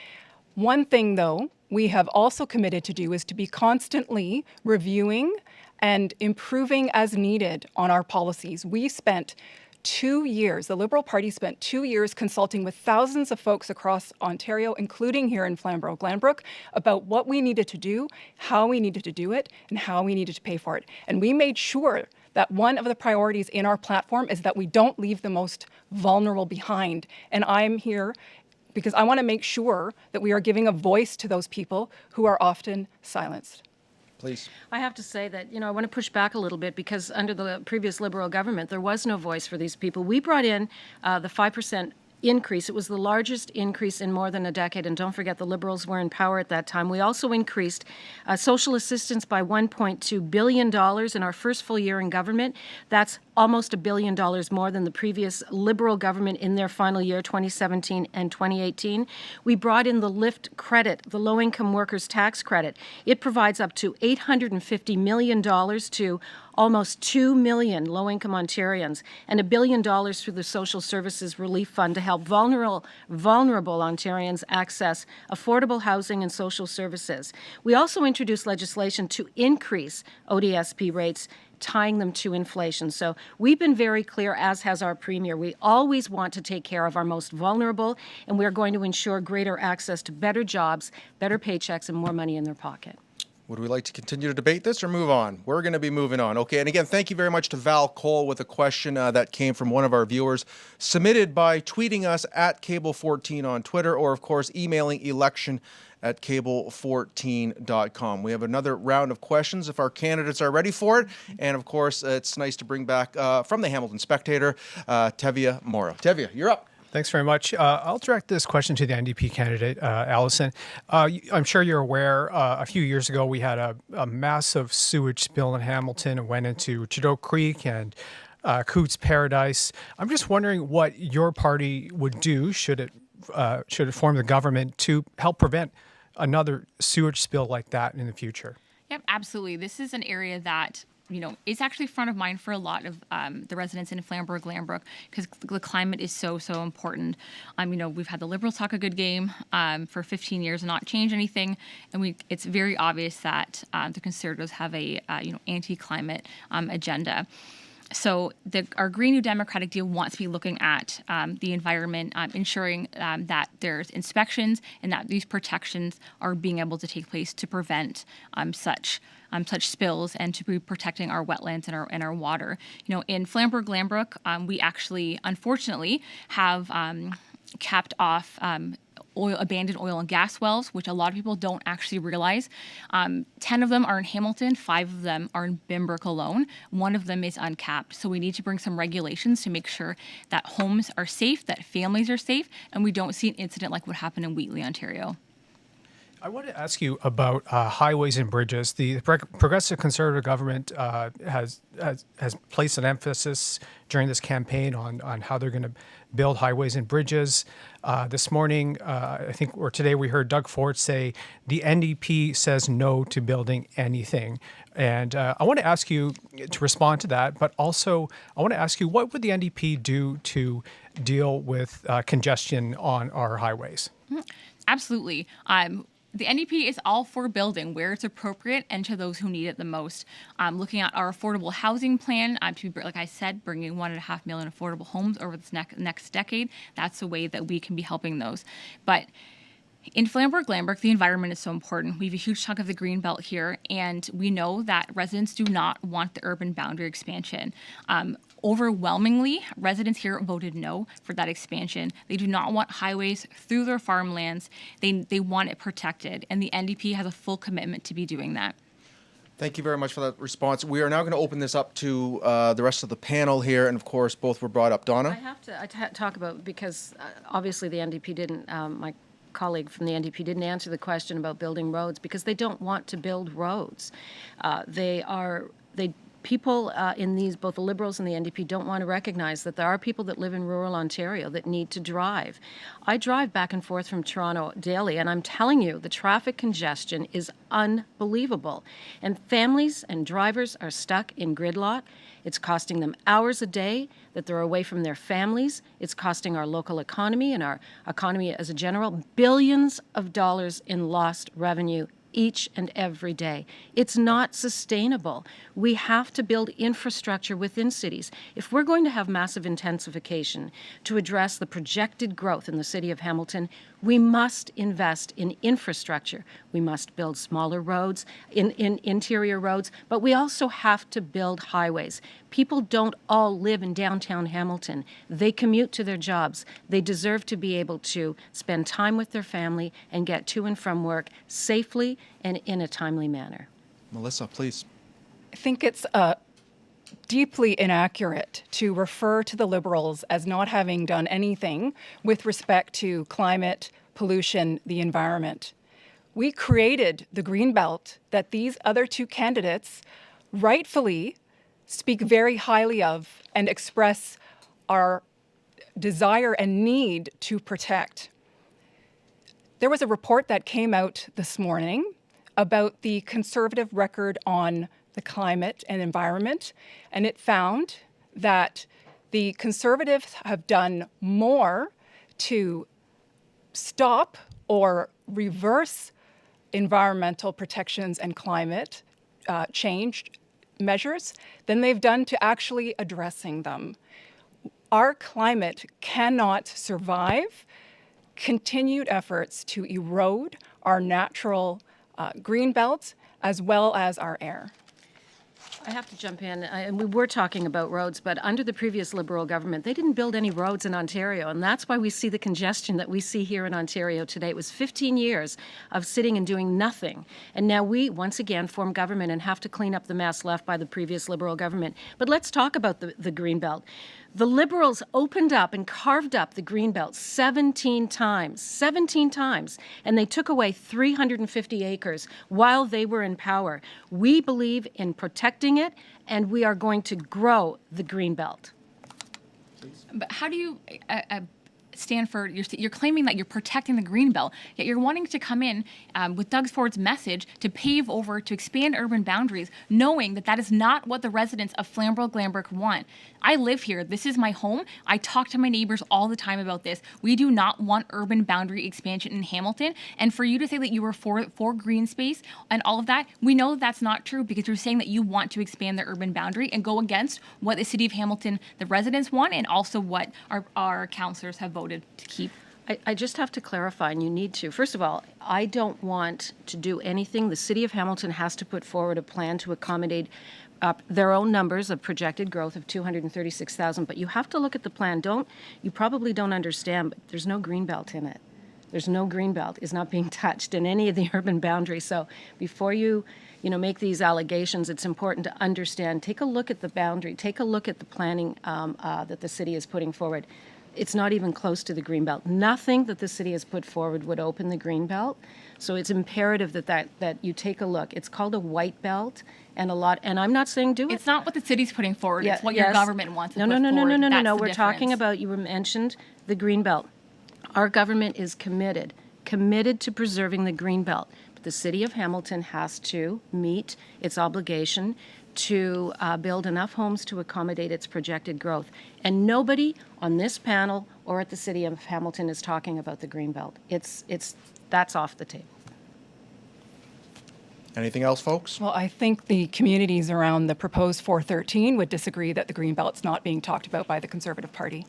Speaker 6: One thing, though, we have also committed to do is to be constantly reviewing and improving as needed on our policies. We spent 2 years, the Liberal Party spent 2 years consulting with thousands of folks across Ontario, including here in Flamborough, Glanbrook, about what we needed to do, how we needed to do it, and how we needed to pay for it. And we made sure that one of the priorities in our platform is that we don't leave the most vulnerable behind. And I'm here because I want to make sure that we are giving a voice to those people who are often silenced.
Speaker 3: Please.
Speaker 5: I have to say that, I want to push back a little bit because under the previous Liberal government, there was no voice for these people. We brought in the 5% increase. It was the largest increase in more than a decade. And don't forget, the Liberals were in power at that time. We also increased social assistance by $1.2 billion in our first full year in government. That's almost $1 billion more than the previous Liberal government in their final year, 2017 and 2018. We brought in the LIFT credit, the low-income workers tax credit. It provides up to $850 million to almost 2 million low-income Ontarians, and $1 billion through the Social Services Relief Fund to help vulnerable Ontarians access affordable housing and social services. We also introduced legislation to increase ODSP rates, tying them to inflation. So we've been very clear, as has our Premier. We always want to take care of our most vulnerable, and we're going to ensure greater access to better jobs, better paychecks, and more money in their pocket.
Speaker 3: Would we like to continue to debate this or move on? We're going to be moving on. Okay, and again, thank you very much to Val Cole with a question that came from one of our viewers, submitted by tweeting us at Cable14 on Twitter, or of course emailing election@cable14.com. We have another round of questions if our candidates are ready for it. And of course, it's nice to bring back from the Hamilton Spectator, Tevye Mora. Tevye, you're up.
Speaker 7: Thanks very much. I'll direct this question to the NDP candidate, Alison. I'm sure you're aware, a few years ago we had a massive sewage spill in Hamilton. It went into Trudeau Creek and Cootes Paradise. I'm just wondering what your party would do should it form the government to help prevent another sewage spill like that in the future.
Speaker 4: Yep, absolutely. This is an area that is actually front of mind for a lot of the residents in Flamborough, Glanbrook, because the climate is so important. We've had the Liberals talk a good game for 15 years and not change anything, and it's very obvious that the Conservatives have a anti-climate agenda. So our Green New Democratic deal wants to be looking at the environment, ensuring that there's inspections and that these protections are being able to take place to prevent such spills and to be protecting our wetlands and our water. You know, in Flamborough, Glanbrook, we actually, unfortunately, have capped off abandoned oil and gas wells, which a lot of people don't actually realize. 10 of them are in Hamilton, 5 of them are in Pembroke alone. 1 of them is uncapped. So we need to bring some regulations to make sure that homes are safe, that families are safe, and we don't see an incident like what happened in Wheatley, Ontario.
Speaker 7: I want to ask you about highways and bridges. The Progressive Conservative government has placed an emphasis during this campaign on how they're going to build highways and bridges. This morning, I think, or today, we heard Doug Ford say the NDP says no to building anything. And I want to ask you to respond to that, but also I want to ask you, what would the NDP do to deal with congestion on our highways?
Speaker 4: Absolutely. The NDP is all for building where it's appropriate and to those who need it the most. Looking at our affordable housing plan, to be, like I said, bringing 1.5 million affordable homes over this next decade. That's the way that we can be helping those. But in Flamborough, Glanbrook, the environment is so important. We have a huge chunk of the green belt here, and we know that residents do not want the urban boundary expansion. Overwhelmingly, residents here voted no for that expansion. They do not want highways through their farmlands. They want it protected, and the NDP has a full commitment to be doing that.
Speaker 3: Thank you very much for that response. We are now going to open this up to the rest of the panel here, and of course, both were brought up. Donna?
Speaker 5: I have to talk about, because obviously the NDP didn't, my colleague from the NDP didn't answer the question about building roads, because they don't want to build roads. People in these, both the Liberals and the NDP, don't want to recognize that there are people that live in rural Ontario that need to drive. I drive back and forth from Toronto daily, and I'm telling you, the traffic congestion is unbelievable. And families and drivers are stuck in gridlock. It's costing them hours a day that they're away from their families. It's costing our local economy and our economy as a general billions of dollars in lost revenue each and every day. It's not sustainable. We have to build infrastructure within cities. If we're going to have massive intensification to address the projected growth in the city of Hamilton, we must invest in infrastructure. We must build smaller roads, in interior roads, but we also have to build highways. People don't all live in downtown Hamilton. They commute to their jobs. They deserve to be able to spend time with their family and get to and from work safely and in a timely manner.
Speaker 3: Melissa, please.
Speaker 6: I think it's deeply inaccurate to refer to the Liberals as not having done anything with respect to climate, pollution, the environment. We created the Greenbelt that these other 2 candidates rightfully speak very highly of and express our desire and need to protect. There was a report that came out this morning about the Conservative record on the climate and environment, and it found that the Conservatives have done more to stop or reverse environmental protections and climate change measures than they've done to actually addressing them. Our climate cannot survive continued efforts to erode our natural green belts as well as our air.
Speaker 5: I have to jump in, and we were talking about roads, but under the previous Liberal government, they didn't build any roads in Ontario, and that's why we see the congestion that we see here in Ontario today. It was 15 years of sitting and doing nothing, and now we, once again, form government and have to clean up the mess left by the previous Liberal government. But let's talk about the Greenbelt. The Liberals opened up and carved up the Greenbelt 17 times, and they took away 350 acres while they were in power. We believe in protecting it, and we are going to grow the Greenbelt.
Speaker 4: But how do you stand for, you're claiming that you're protecting the Greenbelt, yet you're wanting to come in with Doug Ford's message to pave over, to expand urban boundaries, knowing that that is not what the residents of Flamborough, Glanbrook want. I live here. This is my home. I talk to my neighbors all the time about this. We do not want urban boundary expansion in Hamilton. And for you to say that you were for green space and all of that, we know that that's not true, because you're saying that you want to expand the urban boundary and go against what the City of Hamilton, the residents want, and also what our councillors have voted to keep.
Speaker 5: I just have to clarify, and you need to. First of all, I don't want to do anything. The City of Hamilton has to put forward a plan to accommodate their own numbers of projected growth of 236,000. But you have to look at the plan. You probably don't understand, but there's no greenbelt in it. There's no greenbelt. It's not being touched in any of the urban boundaries. So before you make these allegations, it's important to understand. Take a look at the boundary. Take a look at the planning that the city is putting forward. It's not even close to the greenbelt. Nothing that the city has put forward would open the greenbelt. So it's imperative that you take a look. It's called a white belt, and I'm not saying do it.
Speaker 4: It's not what the city's putting forward.
Speaker 5: Yeah,
Speaker 4: it's what
Speaker 5: yes.
Speaker 4: your government wants to put forward.
Speaker 5: No.
Speaker 4: That's
Speaker 5: We're
Speaker 4: the
Speaker 5: talking
Speaker 4: difference.
Speaker 5: about, you mentioned the greenbelt. Our government is committed to preserving the greenbelt. But the City of Hamilton has to meet its obligation to build enough homes to accommodate its projected growth. And nobody on this panel or at the City of Hamilton is talking about the greenbelt. That's off the table.
Speaker 3: Anything else, folks?
Speaker 6: Well, I think the communities around the proposed 413 would disagree that the Greenbelt's not being talked about by the Conservative Party.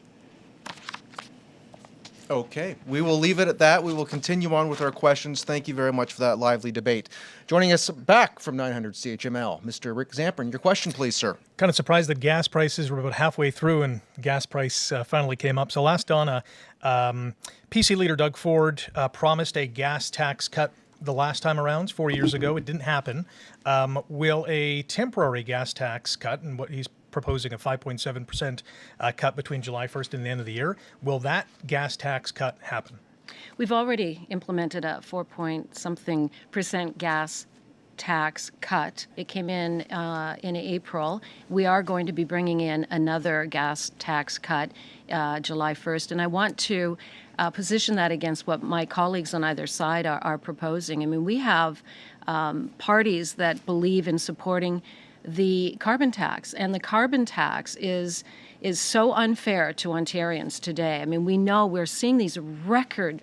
Speaker 3: Okay, we will leave it at that. We will continue on with our questions. Thank you very much for that lively debate. Joining us back from 900 CHML, Mr. Rick Zamperin. Your question, please, sir.
Speaker 8: Kind of surprised that gas prices were about halfway through and gas price finally came up. So last Donna, PC leader Doug Ford promised a gas tax cut the last time around, 4 years ago. It didn't happen. Will a temporary gas tax cut, and what he's proposing a 5.7% cut between July 1st and the end of the year, will that gas tax cut happen?
Speaker 5: We've already implemented a 4-point-something% gas tax cut. It came in April. We are going to be bringing in another gas tax cut July 1st, and I want to position that against what my colleagues on either side are proposing. I mean, we have parties that believe in supporting the carbon tax, and the carbon tax is so unfair to Ontarians today. I mean, we know we're seeing these record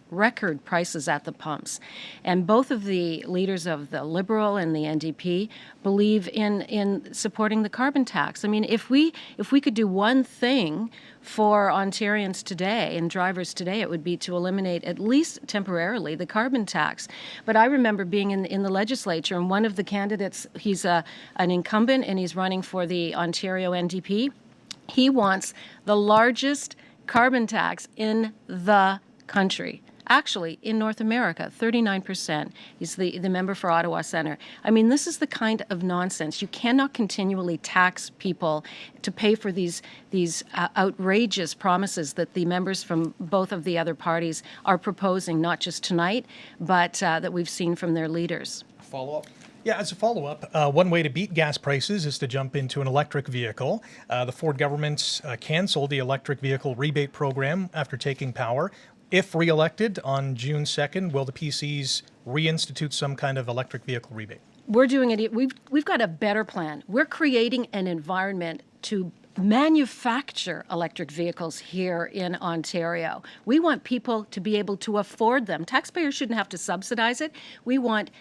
Speaker 5: prices at the pumps, and both of the leaders of the Liberal and the NDP believe in supporting the carbon tax. I mean, if we could do one thing for Ontarians today and drivers today, it would be to eliminate, at least temporarily, the carbon tax. But I remember being in the legislature, and one of the candidates, he's an incumbent and he's running for the Ontario NDP. He wants the largest carbon tax in the country. Actually, in North America, 39%. He's the member for Ottawa Centre. I mean, this is the kind of nonsense. You cannot continually tax people to pay for these outrageous promises that the members from both of the other parties are proposing, not just tonight, but that we've seen from their leaders.
Speaker 3: Follow-up?
Speaker 8: Yeah, as a follow-up, one way to beat gas prices is to jump into an electric vehicle. The Ford government canceled the electric vehicle rebate program after taking power. If re-elected on June 2nd, will the PCs reinstitute some kind of electric vehicle rebate?
Speaker 5: We're doing it. We've got a better plan. We're creating an environment to manufacture electric vehicles here in Ontario. We want people to be able to afford them. Taxpayers shouldn't have to subsidize it. We want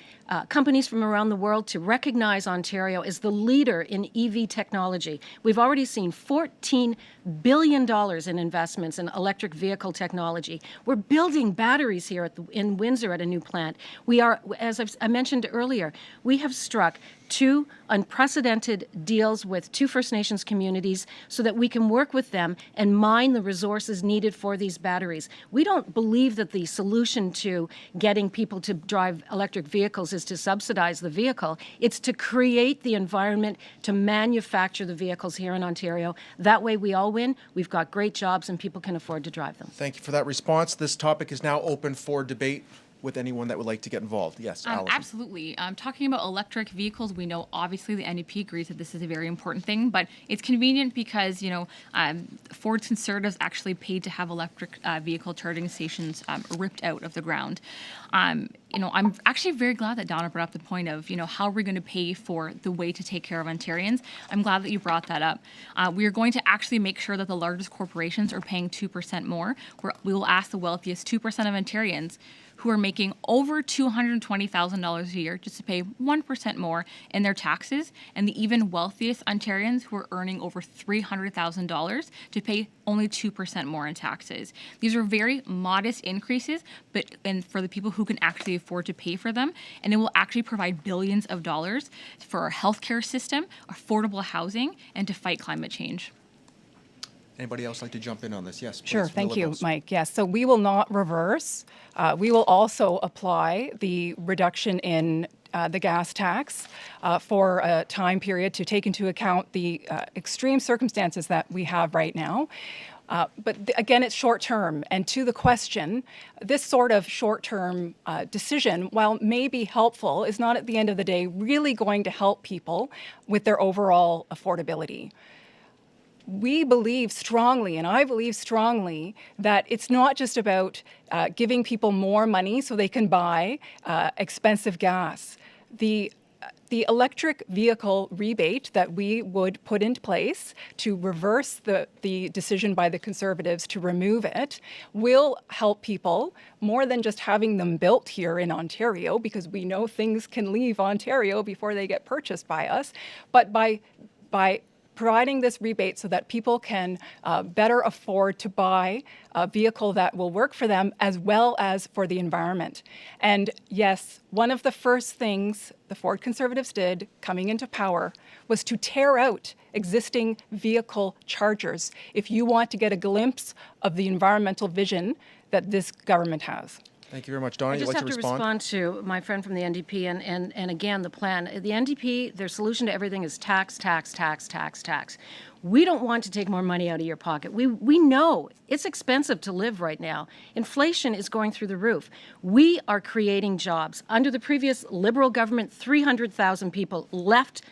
Speaker 5: companies from around the world to recognize Ontario as the leader in EV technology. We've already seen $14 billion in investments in electric vehicle technology. We're building batteries here in Windsor at a new plant. We are, as I mentioned earlier, we have struck 2 unprecedented deals with 2 First Nations communities so that we can work with them and mine the resources needed for these batteries. We don't believe that the solution to getting people to drive electric vehicles is to subsidize the vehicle. It's to create the environment to manufacture the vehicles here in Ontario. That way we all win. We've got great jobs and people can afford to drive them.
Speaker 3: Thank you for that response. This topic is now open for debate with anyone that would like to get involved. Yes, Allison.
Speaker 4: Absolutely. Talking about electric vehicles, we know obviously the NDP agrees that this is a very important thing, but it's convenient because, Ford's Conservatives actually paid to have electric vehicle charging stations ripped out of the ground. I'm actually very glad that Donna brought up the point of, how are we going to pay for the way to take care of Ontarians? I'm glad that you brought that up. We are going to actually make sure that the largest corporations are paying 2% more. We will ask the wealthiest 2% of Ontarians who are making over $220,000 a year just to pay 1% more in their taxes, and the even wealthiest Ontarians who are earning over $300,000 to pay only 2% more in taxes. These are very modest increases, and for the people who can actually afford to pay for them, and it will actually provide billions of dollars for our healthcare system, affordable housing, and to fight climate change.
Speaker 3: Anybody else like to jump in on this? Yes, please.
Speaker 6: Sure. Thank you, Mike. Yes. So we will not reverse. We will also apply the reduction in the gas tax for a time period to take into account the extreme circumstances that we have right now. But again, it's short term. And to the question, this sort of short term decision, while may be helpful, is not at the end of the day really going to help people with their overall affordability. We believe strongly, and I believe strongly, that it's not just about giving people more money so they can buy expensive gas. The electric vehicle rebate that we would put into place to reverse the decision by the Conservatives to remove it will help people more than just having them built here in Ontario, because we know things can leave Ontario before they get purchased by us, but by providing this rebate so that people can better afford to buy a vehicle that will work for them as well as for the environment. And yes, one of the first things the Ford Conservatives did coming into power was to tear out existing vehicle chargers if you want to get a glimpse of the environmental vision that this government has.
Speaker 3: Thank you very much. Donna,
Speaker 5: I
Speaker 3: you'd
Speaker 5: just
Speaker 3: like
Speaker 5: have
Speaker 3: to
Speaker 5: to
Speaker 3: respond?
Speaker 5: to my friend from the NDP and again, the plan. The NDP, their solution to everything is tax, tax, tax, tax, tax. We don't want to take more money out of your pocket. We know it's expensive to live right now. Inflation is going through the roof. We are creating jobs. Under the previous Liberal government, 300,000 people left.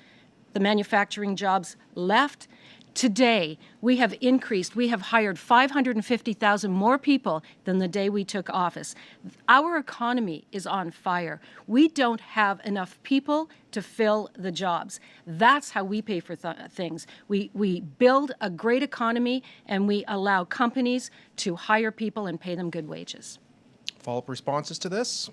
Speaker 5: The manufacturing jobs left. Today, we have hired 550,000 more people than the day we took office. Our economy is on fire. We don't have enough people to fill the jobs. That's how we pay for things. We build a great economy and we allow companies to hire people and pay them good wages.
Speaker 3: Follow-up responses to this?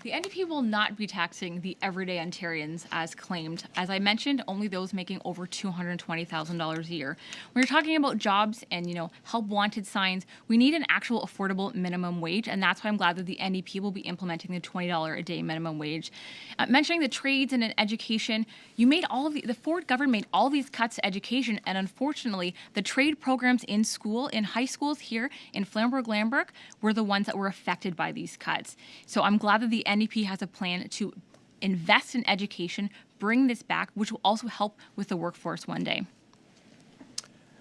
Speaker 4: The NDP will not be taxing the everyday Ontarians as claimed. As I mentioned, only those making over $220,000 a year. When you're talking about jobs and, help wanted signs, we need an actual affordable minimum wage, and that's why I'm glad that the NDP will be implementing the $20 a day minimum wage. Mentioning the trades and education, the Ford government made all these cuts to education, and unfortunately, the trade programs in high schools here in Flamborough, Glanbrook, were the ones that were affected by these cuts. So I'm glad that the NDP has a plan to invest in education, bring this back, which will also help with the workforce one day.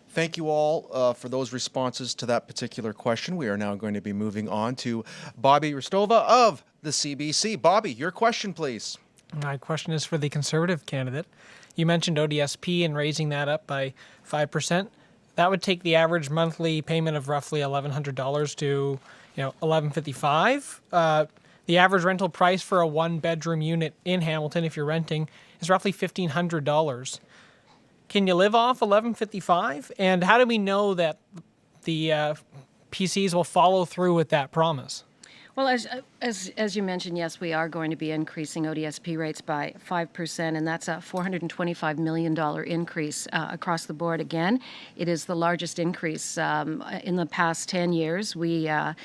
Speaker 3: Thank you all for those responses to that particular question. We are now going to be moving on to Bobby Rostova of the CBC. Bobby, your question, please.
Speaker 9: My question is for the Conservative candidate. You mentioned ODSP and raising that up by 5%. That would take the average monthly payment of roughly $1,100 to $1,155. The average rental price for a one-bedroom unit in Hamilton, if you're renting, is roughly $1,500. Can you live off $1,155? And how do we know that the PCs will follow through with that promise?
Speaker 5: Well, as you mentioned, yes, we are going to be increasing ODSP rates by 5%, and that's a $425 million increase across the board. Again, it is the largest increase in the past 10 years. We have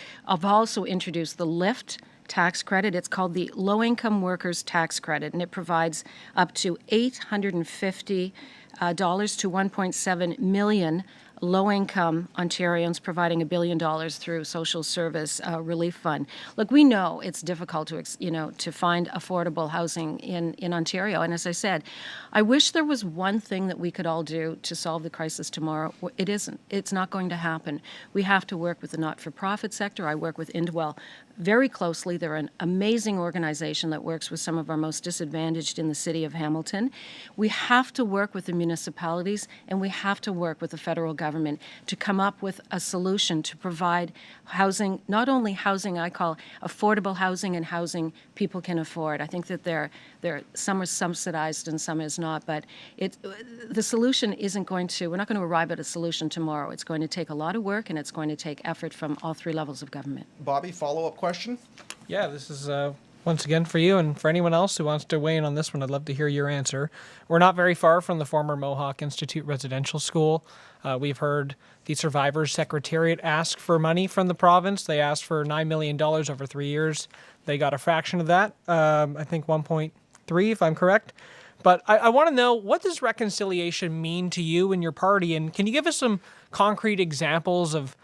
Speaker 5: also introduced the LIFT tax credit. It's called the Low-Income Workers Tax Credit, and it provides up to $850 to 1.7 million low-income Ontarians, providing $1 billion through social service relief fund. Look, we know it's difficult to find affordable housing in Ontario. And as I said, I wish there was one thing that we could all do to solve the crisis tomorrow. It isn't. It's not going to happen. We have to work with the not-for-profit sector. I work with Indwell very closely. They're an amazing organization that works with some of our most disadvantaged in the city of Hamilton. We have to work with the municipalities, and we have to work with the federal government to come up with a solution to provide housing, not only housing I call affordable housing and housing people can afford. I think that some are subsidized and some is not, but the solution isn't going to, we're not going to arrive at a solution tomorrow. It's going to take a lot of work, and it's going to take effort from all three levels of government.
Speaker 3: Bobby, follow-up question?
Speaker 9: Yeah, this is once again for you, and for anyone else who wants to weigh in on this one, I'd love to hear your answer. We're not very far from the former Mohawk Institute Residential School. We've heard the Survivors Secretariat ask for money from the province. They asked for $9 million over 3 years. They got a fraction of that, I think 1.3 if I'm correct. But I want to know, what does reconciliation mean to you and your party? And can you give us some concrete examples of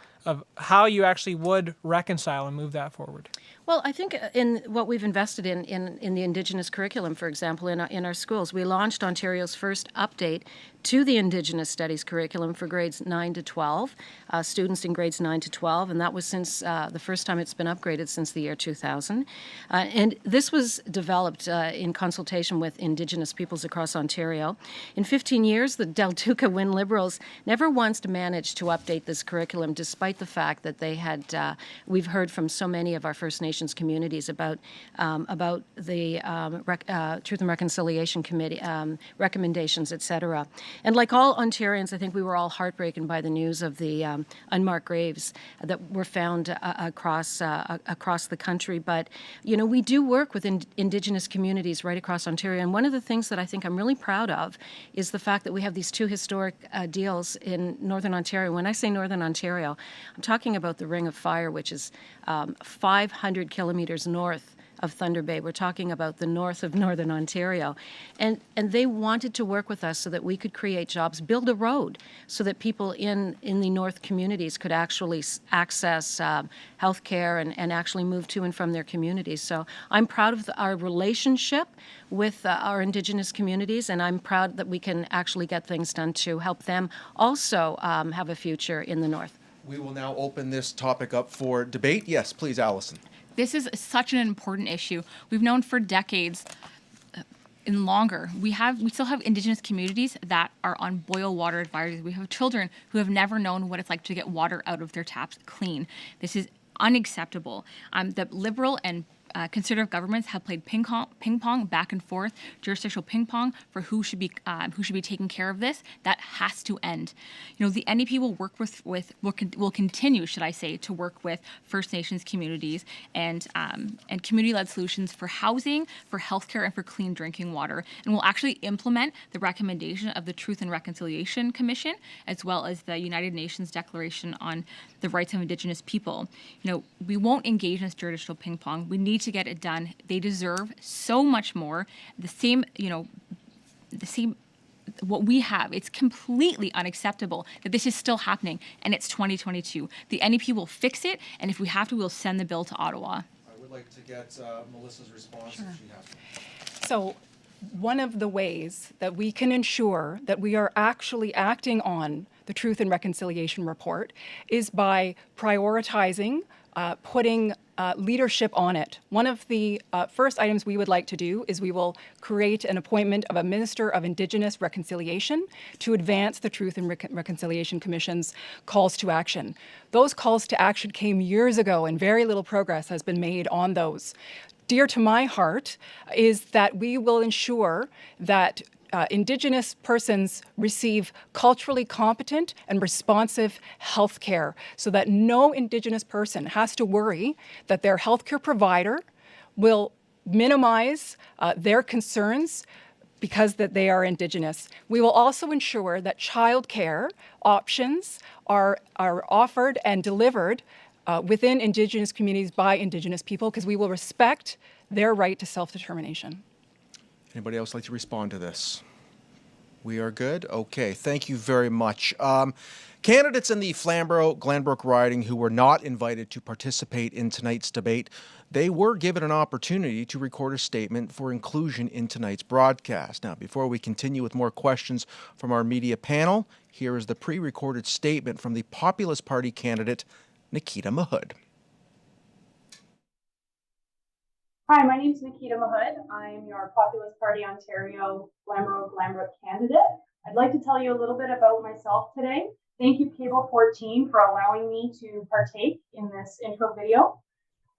Speaker 9: how you actually would reconcile and move that forward?
Speaker 5: Well, I think in what we've invested in the Indigenous curriculum, for example, in our schools, we launched Ontario's first update to the Indigenous Studies curriculum for grades 9 to 12, students in grades 9 to 12, and that was since the first time it's been upgraded since the year 2000. And this was developed in consultation with Indigenous peoples across Ontario. In 15 years, the Del Duca Wynne Liberals never once managed to update this curriculum, despite the fact that they had, we've heard from so many of our First Nations communities about the Truth and Reconciliation Committee recommendations, etc. And like all Ontarians, I think we were all heartbroken by the news of the unmarked graves that were found across the country. But we do work with Indigenous communities right across Ontario. And one of the things that I think I'm really proud of is the fact that we have these two historic deals in Northern Ontario. When I say Northern Ontario, I'm talking about the Ring of Fire, which is 500 kilometers north of Thunder Bay. We're talking about the north of Northern Ontario. And they wanted to work with us so that we could create jobs, build a road so that people in the north communities could actually access health care and actually move to and from their communities. So I'm proud of our relationship with our Indigenous communities, and I'm proud that we can actually get things done to help them also have a future in the north.
Speaker 3: We will now open this topic up for debate. Yes, please, Allison.
Speaker 4: This is such an important issue. We've known for decades and longer. We still have Indigenous communities that are on boil water advisories. We have children who have never known what it's like to get water out of their taps clean. This is unacceptable. The Liberal and conservative governments have played ping pong back and forth, jurisdictional ping pong for who should be taking care of this. That has to end. The NDP will work will continue, should I say, to work with First Nations communities and community-led solutions for housing, for healthcare, and for clean drinking water. And we'll actually implement the recommendation of the Truth and Reconciliation Commission, as well as the United Nations Declaration on the Rights of Indigenous People. We won't engage in this jurisdictional ping pong. We need to get it done. They deserve so much more. The same what we have. It's completely unacceptable that this is still happening, and it's 2022. The NDP will fix it, and if we have to, we'll send the bill to Ottawa.
Speaker 3: I would like to get Melissa's response if she has one.
Speaker 6: So one of the ways that we can ensure that we are actually acting on the Truth and Reconciliation Report is by prioritizing, putting leadership on it. One of the first items we would like to do is we will create an appointment of a Minister of Indigenous Reconciliation to advance the Truth and Reconciliation Commission's calls to action. Those calls to action came years ago, and very little progress has been made on those. Dear to my heart is that we will ensure that Indigenous persons receive culturally competent and responsive health care so that no Indigenous person has to worry that their healthcare provider will minimize their concerns because that they are Indigenous. We will also ensure that childcare options are offered and delivered within Indigenous communities by Indigenous people, because we will respect their right to self-determination.
Speaker 3: Anybody else like to respond to this? We are good? Okay, thank you very much. Candidates in the Flamborough-Glanbrook riding who were not invited to participate in tonight's debate, they were given an opportunity to record a statement for inclusion in tonight's broadcast. Now, before we continue with more questions from our media panel, here is the pre-recorded statement from the Populist Party candidate, Nikita Mahood.
Speaker 12: Hi, my name is Nikita Mahood. I'm your Populist Party Ontario Flamborough-Glanbrook candidate. I'd like to tell you a little bit about myself today. Thank you, Cable 14, for allowing me to partake in this intro video.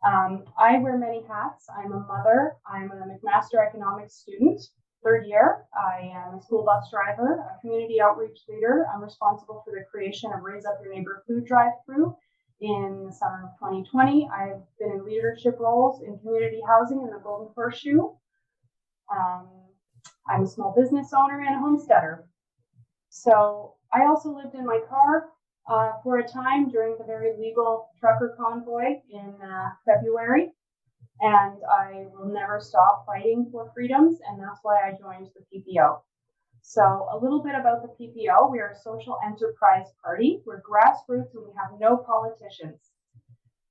Speaker 12: I wear many hats. I'm a mother. I'm a McMaster Economics student, third year. I am a school bus driver, a community outreach leader. I'm responsible for the creation of Raise Up Your Neighbor food drive-through in the summer of 2020. I've been in leadership roles in community housing in the Golden Horseshoe. I'm a small business owner and a homesteader. So I also lived in my car for a time during the very legal trucker convoy in February. And I will never stop fighting for freedoms, and that's why I joined the PPO. So a little bit about the PPO. We are a social enterprise party. We're grassroots and we have no politicians.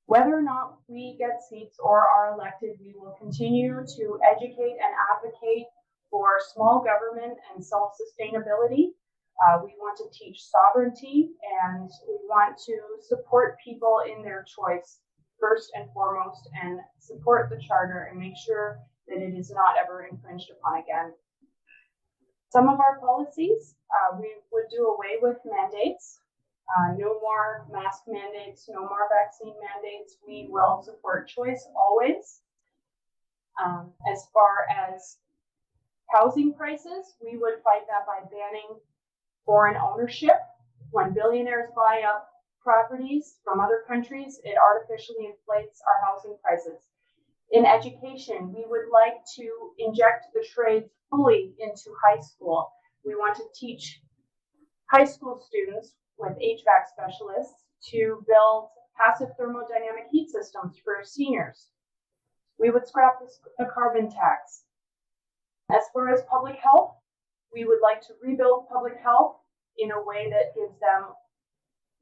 Speaker 12: Whether or not we get seats or are elected, we will continue to educate and advocate for small government and self-sustainability. We want to teach sovereignty, and we want to support people in their choice first and foremost, and support the charter and make sure that it is not ever infringed upon again. Some of our policies, we would do away with mandates. No more mask mandates, no more vaccine mandates. We will support choice always. As far as housing prices, we would fight that by banning foreign ownership. When billionaires buy up properties from other countries, it artificially inflates our housing prices. In education, we would like to inject the trades fully into high school. We want to teach high school students with HVAC specialists to build passive thermodynamic heat systems for seniors. We would scrap the carbon tax. As far as public health, we would like to rebuild public health in a way that gives them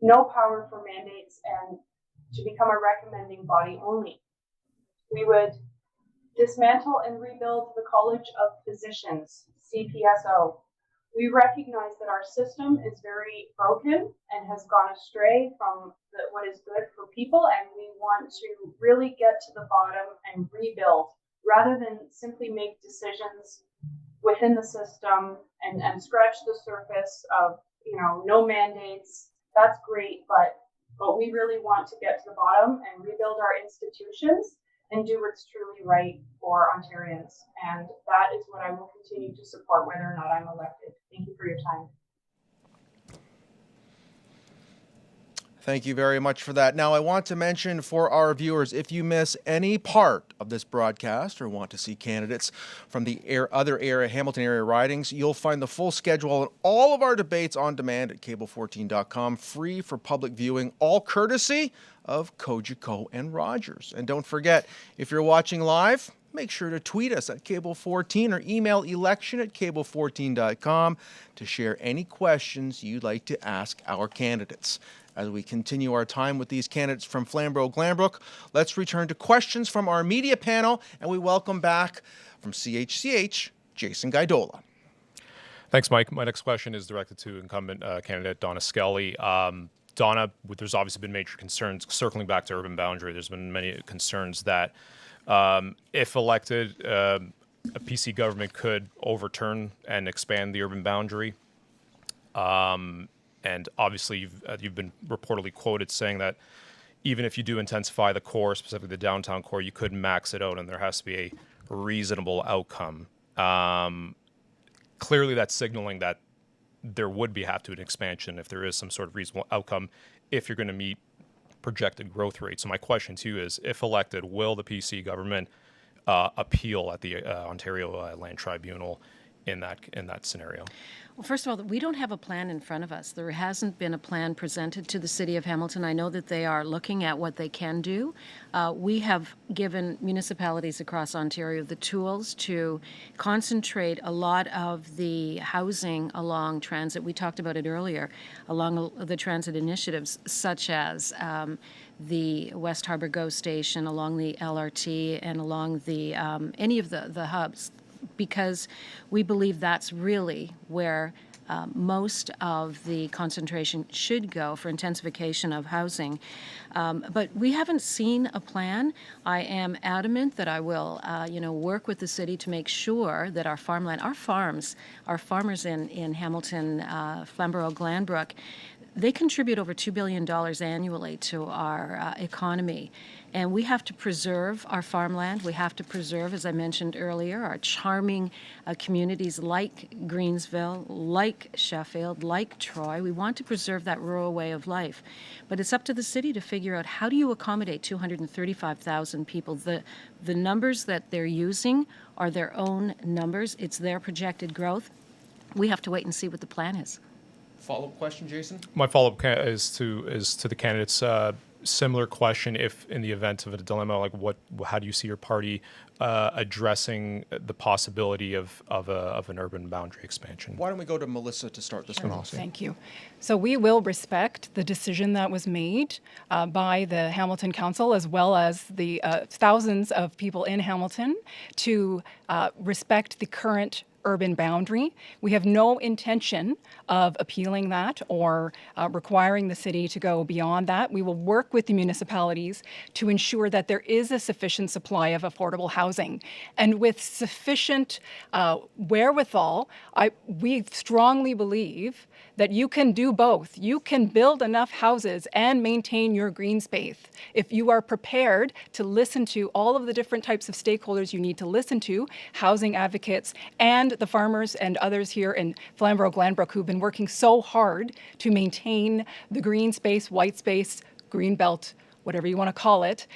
Speaker 12: no power for mandates and to become a recommending body only. We would dismantle and rebuild the College of Physicians, CPSO. We recognize that our system is very broken and has gone astray from what is good for people, and we want to really get to the bottom and rebuild rather than simply make decisions within the system and scratch the surface of, no mandates. That's great, but we really want to get to the bottom and rebuild our institutions and do what's truly right for Ontarians. And that is what I will continue to support whether or not I'm elected. Thank you for your time.
Speaker 3: Thank you very much for that. Now, I want to mention for our viewers, if you miss any part of this broadcast or want to see candidates from the other Hamilton area ridings, you'll find the full schedule and all of our debates on demand at cable14.com, free for public viewing, all courtesy of Cogeco and Rogers. And don't forget, if you're watching live, make sure to tweet us at Cable14 or email election@cable14.com to share any questions you'd like to ask our candidates. As we continue our time with these candidates from Flamborough-Glanbrook, let's return to questions from our media panel, and we welcome back from CHCH, Jason Gaidola.
Speaker 10: Thanks, Mike. My next question is directed to incumbent candidate Donna Skelly. Donna, there's obviously been major concerns, circling back to urban boundary, there's been many concerns that if elected, a PC government could overturn and expand the urban boundary. And obviously, you've been reportedly quoted saying that even if you do intensify the core, specifically the downtown core, you could max it out and there has to be a reasonable outcome. Clearly, that's signaling that there would have to be an expansion if there is some sort of reasonable outcome if you're going to meet projected growth rates. So my question to you is, if elected, will the PC government appeal at the Ontario Land Tribunal in that scenario?
Speaker 5: Well, first of all, we don't have a plan in front of us. There hasn't been a plan presented to the City of Hamilton. I know that they are looking at what they can do. We have given municipalities across Ontario the tools to concentrate a lot of the housing along transit. We talked about it earlier, along the transit initiatives, such as the West Harbour GO station, along the LRT, and along the any of the hubs, because we believe that's really where most of the concentration should go for intensification of housing. But we haven't seen a plan. I am adamant that I will, work with the city to make sure that our farmland, our farmers in Hamilton, Flamborough, Glanbrook, they contribute over $2 billion annually to our economy. And we have to preserve our farmland. We have to preserve, as I mentioned earlier, our charming communities like Greensville, like Sheffield, like Troy. We want to preserve that rural way of life. But it's up to the city to figure out, how do you accommodate 235,000 people? The numbers that they're using are their own numbers. It's their projected growth. We have to wait and see what the plan is.
Speaker 3: Follow-up question, Jason?
Speaker 10: My follow-up is to the candidates. Similar question: if in the event of a dilemma, like how do you see your party addressing the possibility of an urban boundary expansion?
Speaker 3: Why don't we go to Melissa to start this one off?
Speaker 6: Thank you. So we will respect the decision that was made by the Hamilton Council, as well as the thousands of people in Hamilton, to respect the current urban boundary. We have no intention of appealing that or requiring the city to go beyond that. We will work with the municipalities to ensure that there is a sufficient supply of affordable housing. And with sufficient wherewithal, we strongly believe that you can do both. You can build enough houses and maintain your green space if you are prepared to listen to all of the different types of stakeholders you need to listen to, housing advocates and the farmers and others here in Flamborough, Glanbrook, who've been working so hard to maintain the green space, white space, green belt, whatever you want to call it.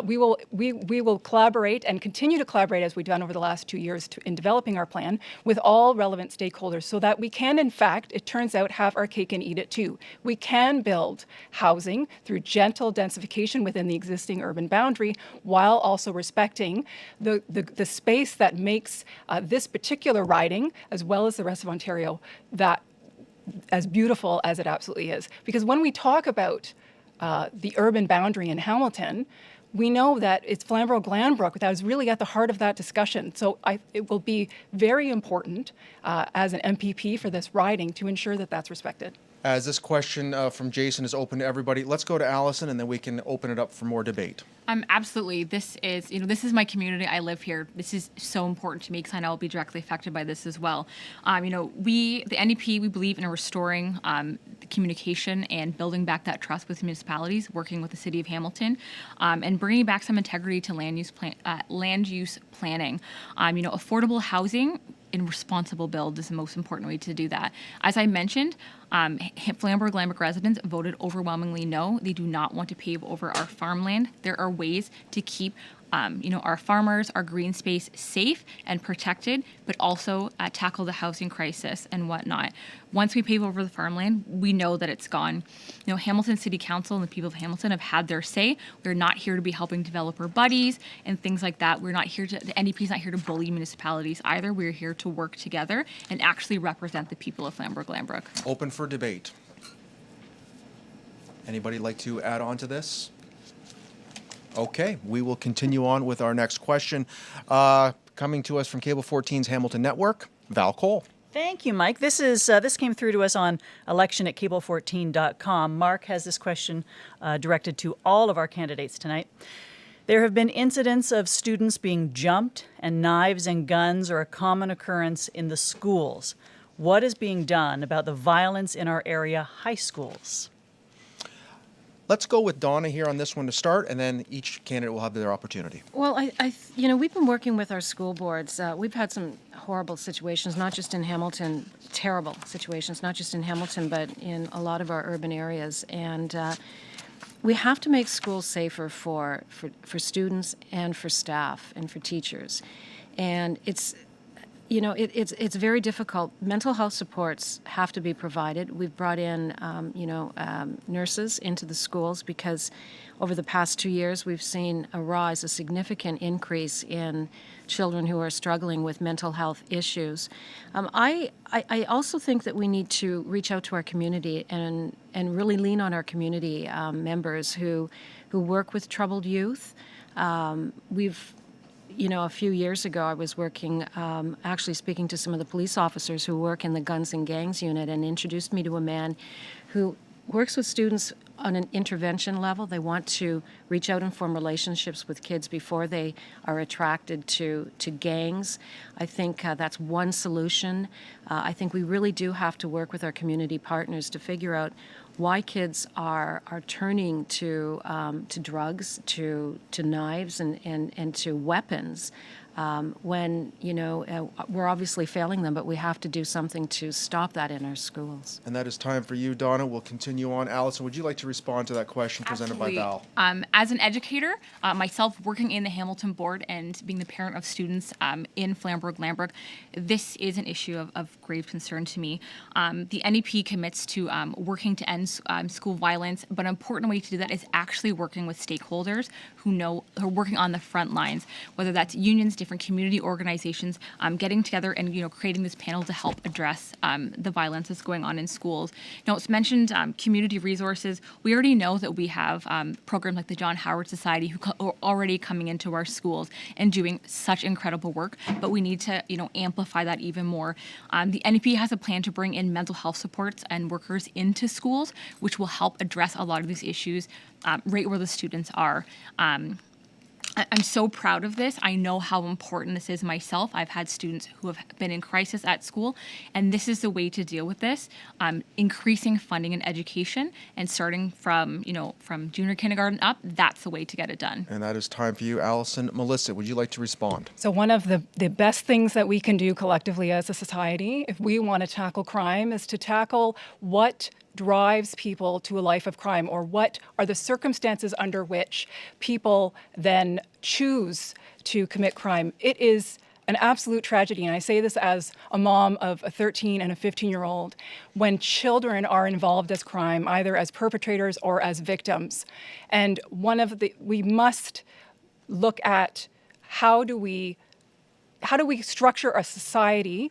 Speaker 6: We will collaborate and continue to collaborate, as we've done over the last 2 years in developing our plan, with all relevant stakeholders, so that we can, in fact, it turns out, have our cake and eat it too. We can build housing through gentle densification within the existing urban boundary, while also respecting the space that makes this particular riding, as well as the rest of Ontario, that as beautiful as it absolutely is. Because when we talk about the urban boundary in Hamilton, we know that it's Flamborough Glanbrook that is really at the heart of that discussion. So it will be very important as an MPP for this riding to ensure that that's respected.
Speaker 3: As this question from Jason is open to everybody, let's go to Allison, and then we can open it up for more debate.
Speaker 4: Absolutely. This is my community. I live here. This is so important to me because I know I'll be directly affected by this as well. The NDP, we believe in restoring communication and building back that trust with municipalities, working with the City of Hamilton, and bringing back some integrity to land use planning. Affordable housing and responsible build is the most important way to do that. As I mentioned, Flamborough Glanbrook residents voted overwhelmingly no. They do not want to pave over our farmland. There are ways to keep our farmers, our green space safe and protected, but also tackle the housing crisis and whatnot. Once we pave over the farmland, we know that it's gone. Hamilton City Council and the people of Hamilton have had their say. We're not here to be helping developer buddies and things like that. The NDP is not here to bully municipalities either. We're here to work together and actually represent the people of Flamborough Glanbrook.
Speaker 3: Open for debate. Anybody like to add on to this? Okay, we will continue on with our next question. Coming to us from Cable 14's Hamilton Network, Val Cole.
Speaker 11: Thank you, Mike. This came through to us on election@cable14.com. Mark has this question directed to all of our candidates tonight. There have been incidents of students being jumped, and knives and guns are a common occurrence in the schools. What is being done about the violence in our area high schools?
Speaker 3: Let's go with Donna here on this one to start, and then each candidate will have their opportunity.
Speaker 5: Well, we've been working with our school boards. We've had some horrible situations, not just in Hamilton, terrible situations, not just in Hamilton, but in a lot of our urban areas. And we have to make schools safer for students and for staff and for teachers. And it's, it's very difficult. Mental health supports have to be provided. We've brought in, nurses into the schools because over the past 2 years we've seen a significant increase in children who are struggling with mental health issues. I also think that we need to reach out to our community and really lean on our community members who work with troubled youth. A few years ago, I was working, actually speaking to some of the police officers who work in the Guns and Gangs unit, and introduced me to a man who works with students on an intervention level. They want to reach out and form relationships with kids before they are attracted to gangs. I think that's one solution. I think we really do have to work with our community partners to figure out why kids are turning to drugs, to knives, and to weapons. When we're obviously failing them, but we have to do something to stop that in our schools.
Speaker 3: And that is time for you, Donna. We'll continue on. Allison, would you like to respond to that question presented by Val?
Speaker 4: As an educator, myself working in the Hamilton board and being the parent of students in Flamborough, Glanbrook, this is an issue of grave concern to me. The NEP commits to working to end school violence, but an important way to do that is actually working with stakeholders who are working on the front lines, whether that's unions, different community organizations, getting together and creating this panel to help address the violence that's going on in schools. Now, it's mentioned community resources. We already know that we have programs like the John Howard Society who are already coming into our schools and doing such incredible work, but we need to amplify that even more. The NEP has a plan to bring in mental health supports and workers into schools, which will help address a lot of these issues right where the students are. I'm so proud of this. I know how important this is myself. I've had students who have been in crisis at school, and this is the way to deal with this. Increasing funding and education, and starting from junior kindergarten up, that's the way to get it done.
Speaker 3: And that is time for you, Allison. Melissa, would you like to respond?
Speaker 6: So one of the best things that we can do collectively as a society, if we want to tackle crime, is to tackle what drives people to a life of crime, or what are the circumstances under which people then choose to commit crime. It is an absolute tragedy, and I say this as a mom of a 13 and a 15-year-old, when children are involved as crime, either as perpetrators or as victims. And we must look at how do we structure a society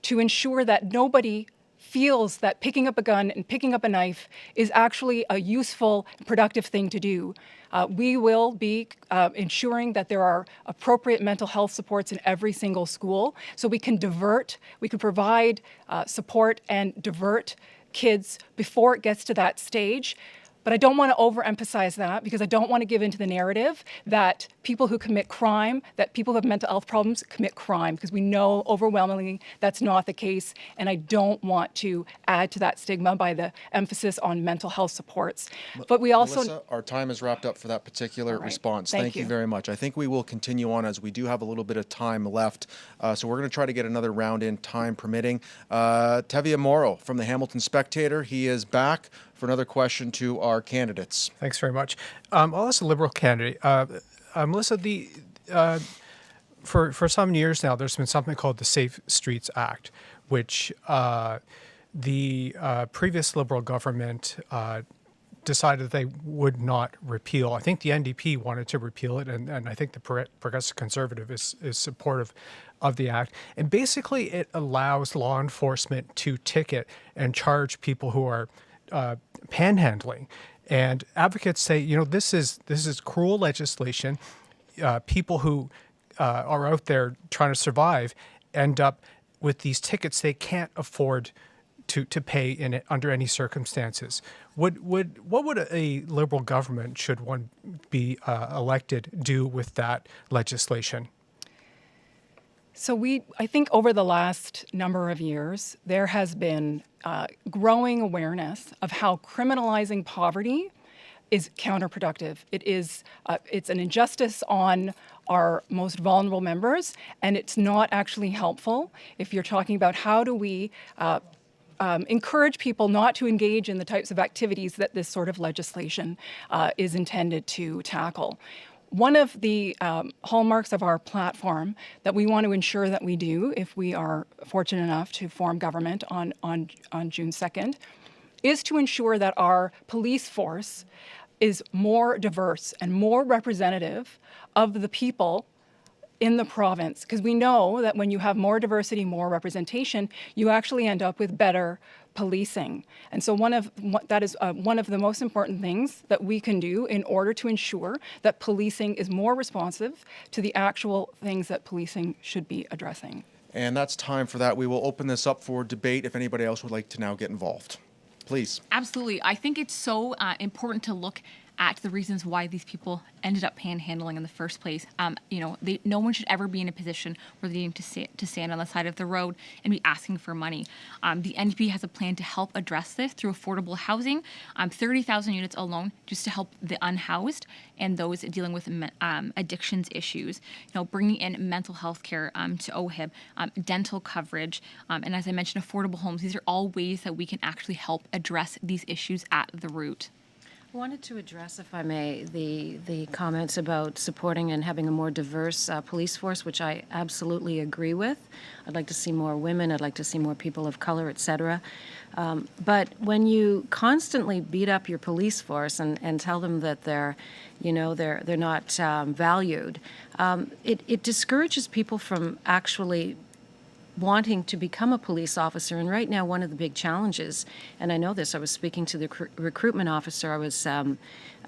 Speaker 6: to ensure that nobody feels that picking up a gun and picking up a knife is actually a useful, productive thing to do. We will be ensuring that there are appropriate mental health supports in every single school, so we can provide support and divert kids before it gets to that stage. But I don't want to overemphasize that, because I don't want to give into the narrative that people who commit crime, that people who have mental health problems commit crime, because we know overwhelmingly that's not the case. And I don't want to add to that stigma by the emphasis on mental health supports. But we also...
Speaker 3: Melissa, our time is wrapped up for that particular response. Thank you very much. I think we will continue on, as we do have a little bit of time left. So we're going to try to get another round in, time permitting. Tevye Morrow from the Hamilton Spectator, he is back for another question to our candidates.
Speaker 7: Thanks very much. I'll ask the Liberal candidate. Melissa, for some years now, there's been something called the Safe Streets Act, which the previous Liberal government decided that they would not repeal. I think the NDP wanted to repeal it, and I think the Progressive Conservative is supportive of the act. And basically, it allows law enforcement to ticket and charge people who are panhandling, and advocates say, this is cruel legislation. People who are out there trying to survive end up with these tickets they can't afford to pay under any circumstances. What would a Liberal government, should one be elected, do with that legislation?
Speaker 6: So I think over the last number of years, there has been growing awareness of how criminalizing poverty is counterproductive. It's an injustice on our most vulnerable members, and it's not actually helpful if you're talking about how do we encourage people not to engage in the types of activities that this sort of legislation is intended to tackle. One of the hallmarks of our platform that we want to ensure that we do, if we are fortunate enough to form government on June 2nd, is to ensure that our police force is more diverse and more representative of the people in the province, because we know that when you have more diversity, more representation, you actually end up with better policing. And so that is one of the most important things that we can do in order to ensure that policing is more responsive to the actual things that policing should be addressing.
Speaker 3: And that's time for that. We will open this up for debate if anybody else would like to now get involved. Please.
Speaker 4: Absolutely. I think it's so important to look at the reasons why these people ended up panhandling in the first place. No one should ever be in a position where they need to stand on the side of the road and be asking for money. The NDP has a plan to help address this through affordable housing, 30,000 units alone, just to help the unhoused and those dealing with addictions issues. Bringing in mental health care to OHIB, dental coverage, and as I mentioned, affordable homes. These are all ways that we can actually help address these issues at the root.
Speaker 5: I wanted to address, if I may, the comments about supporting and having a more diverse police force, which I absolutely agree with. I'd like to see more women. I'd like to see more people of color, et cetera. But when you constantly beat up your police force and tell them that they're not valued, it discourages people from actually wanting to become a police officer. And right now, one of the big challenges, and I know this, I was speaking to the recruitment officer, I was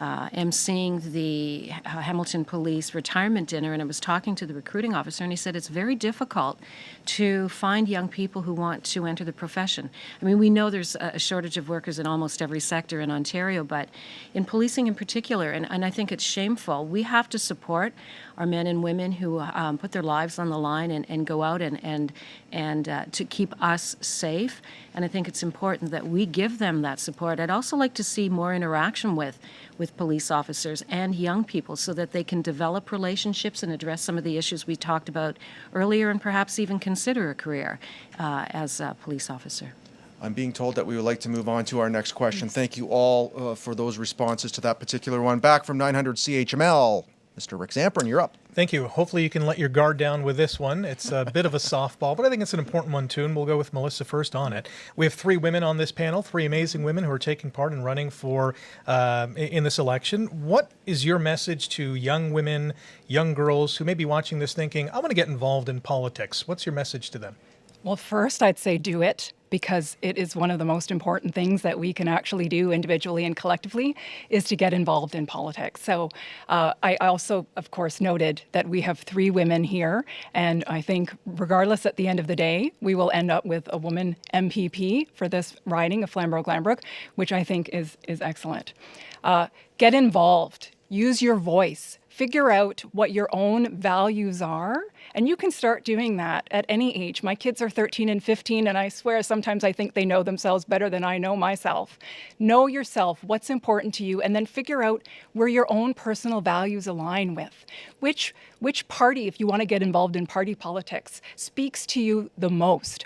Speaker 5: emceeing the Hamilton Police retirement dinner, and I was talking to the recruiting officer, and he said it's very difficult to find young people who want to enter the profession. I mean, we know there's a shortage of workers in almost every sector in Ontario, but in policing in particular, and I think it's shameful, we have to support our men and women who put their lives on the line and go out and to keep us safe. And I think it's important that we give them that support. I'd also like to see more interaction with police officers and young people so that they can develop relationships and address some of the issues we talked about earlier, and perhaps even consider a career as a police officer.
Speaker 3: I'm being told that we would like to move on to our next question. Thank you all for those responses to that particular one. Back from 900 CHML, Mr. Rick Zamperin, you're up.
Speaker 8: Thank you. Hopefully you can let your guard down with this one. It's a bit of a softball, but I think it's an important one too, and we'll go with Melissa first on it. We have 3 women on this panel, 3 amazing women who are taking part in running for in this election. What is your message to young women, young girls who may be watching this thinking, I want to get involved in politics? What's your message to them?
Speaker 6: Well, first, I'd say do it, because it is one of the most important things that we can actually do individually and collectively is to get involved in politics. So I also, of course, noted that we have 3 women here, and I think regardless at the end of the day, we will end up with a woman MPP for this riding of Flamborough Glanbrook, which I think is excellent. Get involved. Use your voice. Figure out what your own values are, and you can start doing that at any age. My kids are 13 and 15, and I swear sometimes I think they know themselves better than I know myself. Know yourself, what's important to you, and then figure out where your own personal values align with. Which party, if you want to get involved in party politics, speaks to you the most.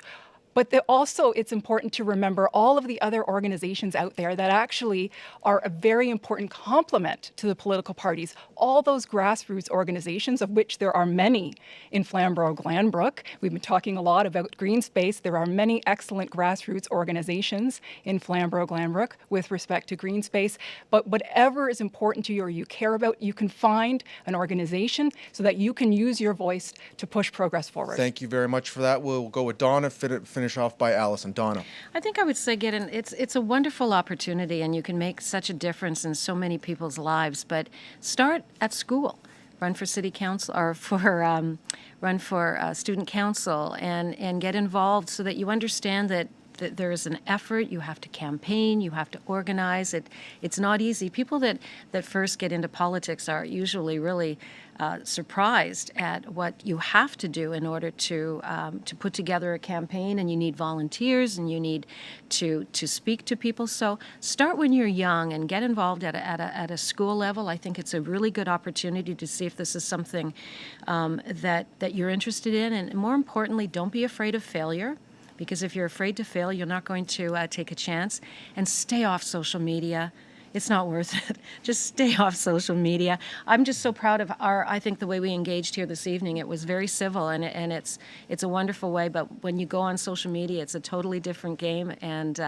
Speaker 6: But also, it's important to remember all of the other organizations out there that actually are a very important complement to the political parties. All those grassroots organizations, of which there are many in Flamborough Glanbrook. We've been talking a lot about green space. There are many excellent grassroots organizations in Flamborough Glanbrook with respect to green space. But whatever is important to you or you care about, you can find an organization so that you can use your voice to push progress forward.
Speaker 3: Thank you very much for that. We'll go with Donna, finish off by Allison. Donna.
Speaker 5: I think I would say it's a wonderful opportunity, and you can make such a difference in so many people's lives. But start at school. Run for city council or run for student council and get involved so that you understand that there is an effort. You have to campaign, you have to organize. It's not easy. People that first get into politics are usually really surprised at what you have to do in order to put together a campaign, and you need volunteers and you need to speak to people. So start when you're young and get involved at a school level. I think it's a really good opportunity to see if this is something that you're interested in, and more importantly, don't be afraid of failure. Because if you're afraid to fail, you're not going to take a chance. And stay off social media. it's not worth it. Just stay off social media. I'm just so proud of I think the way we engaged here this evening, it was very civil, and it's a wonderful way, but when you go on social media, it's a totally different game, and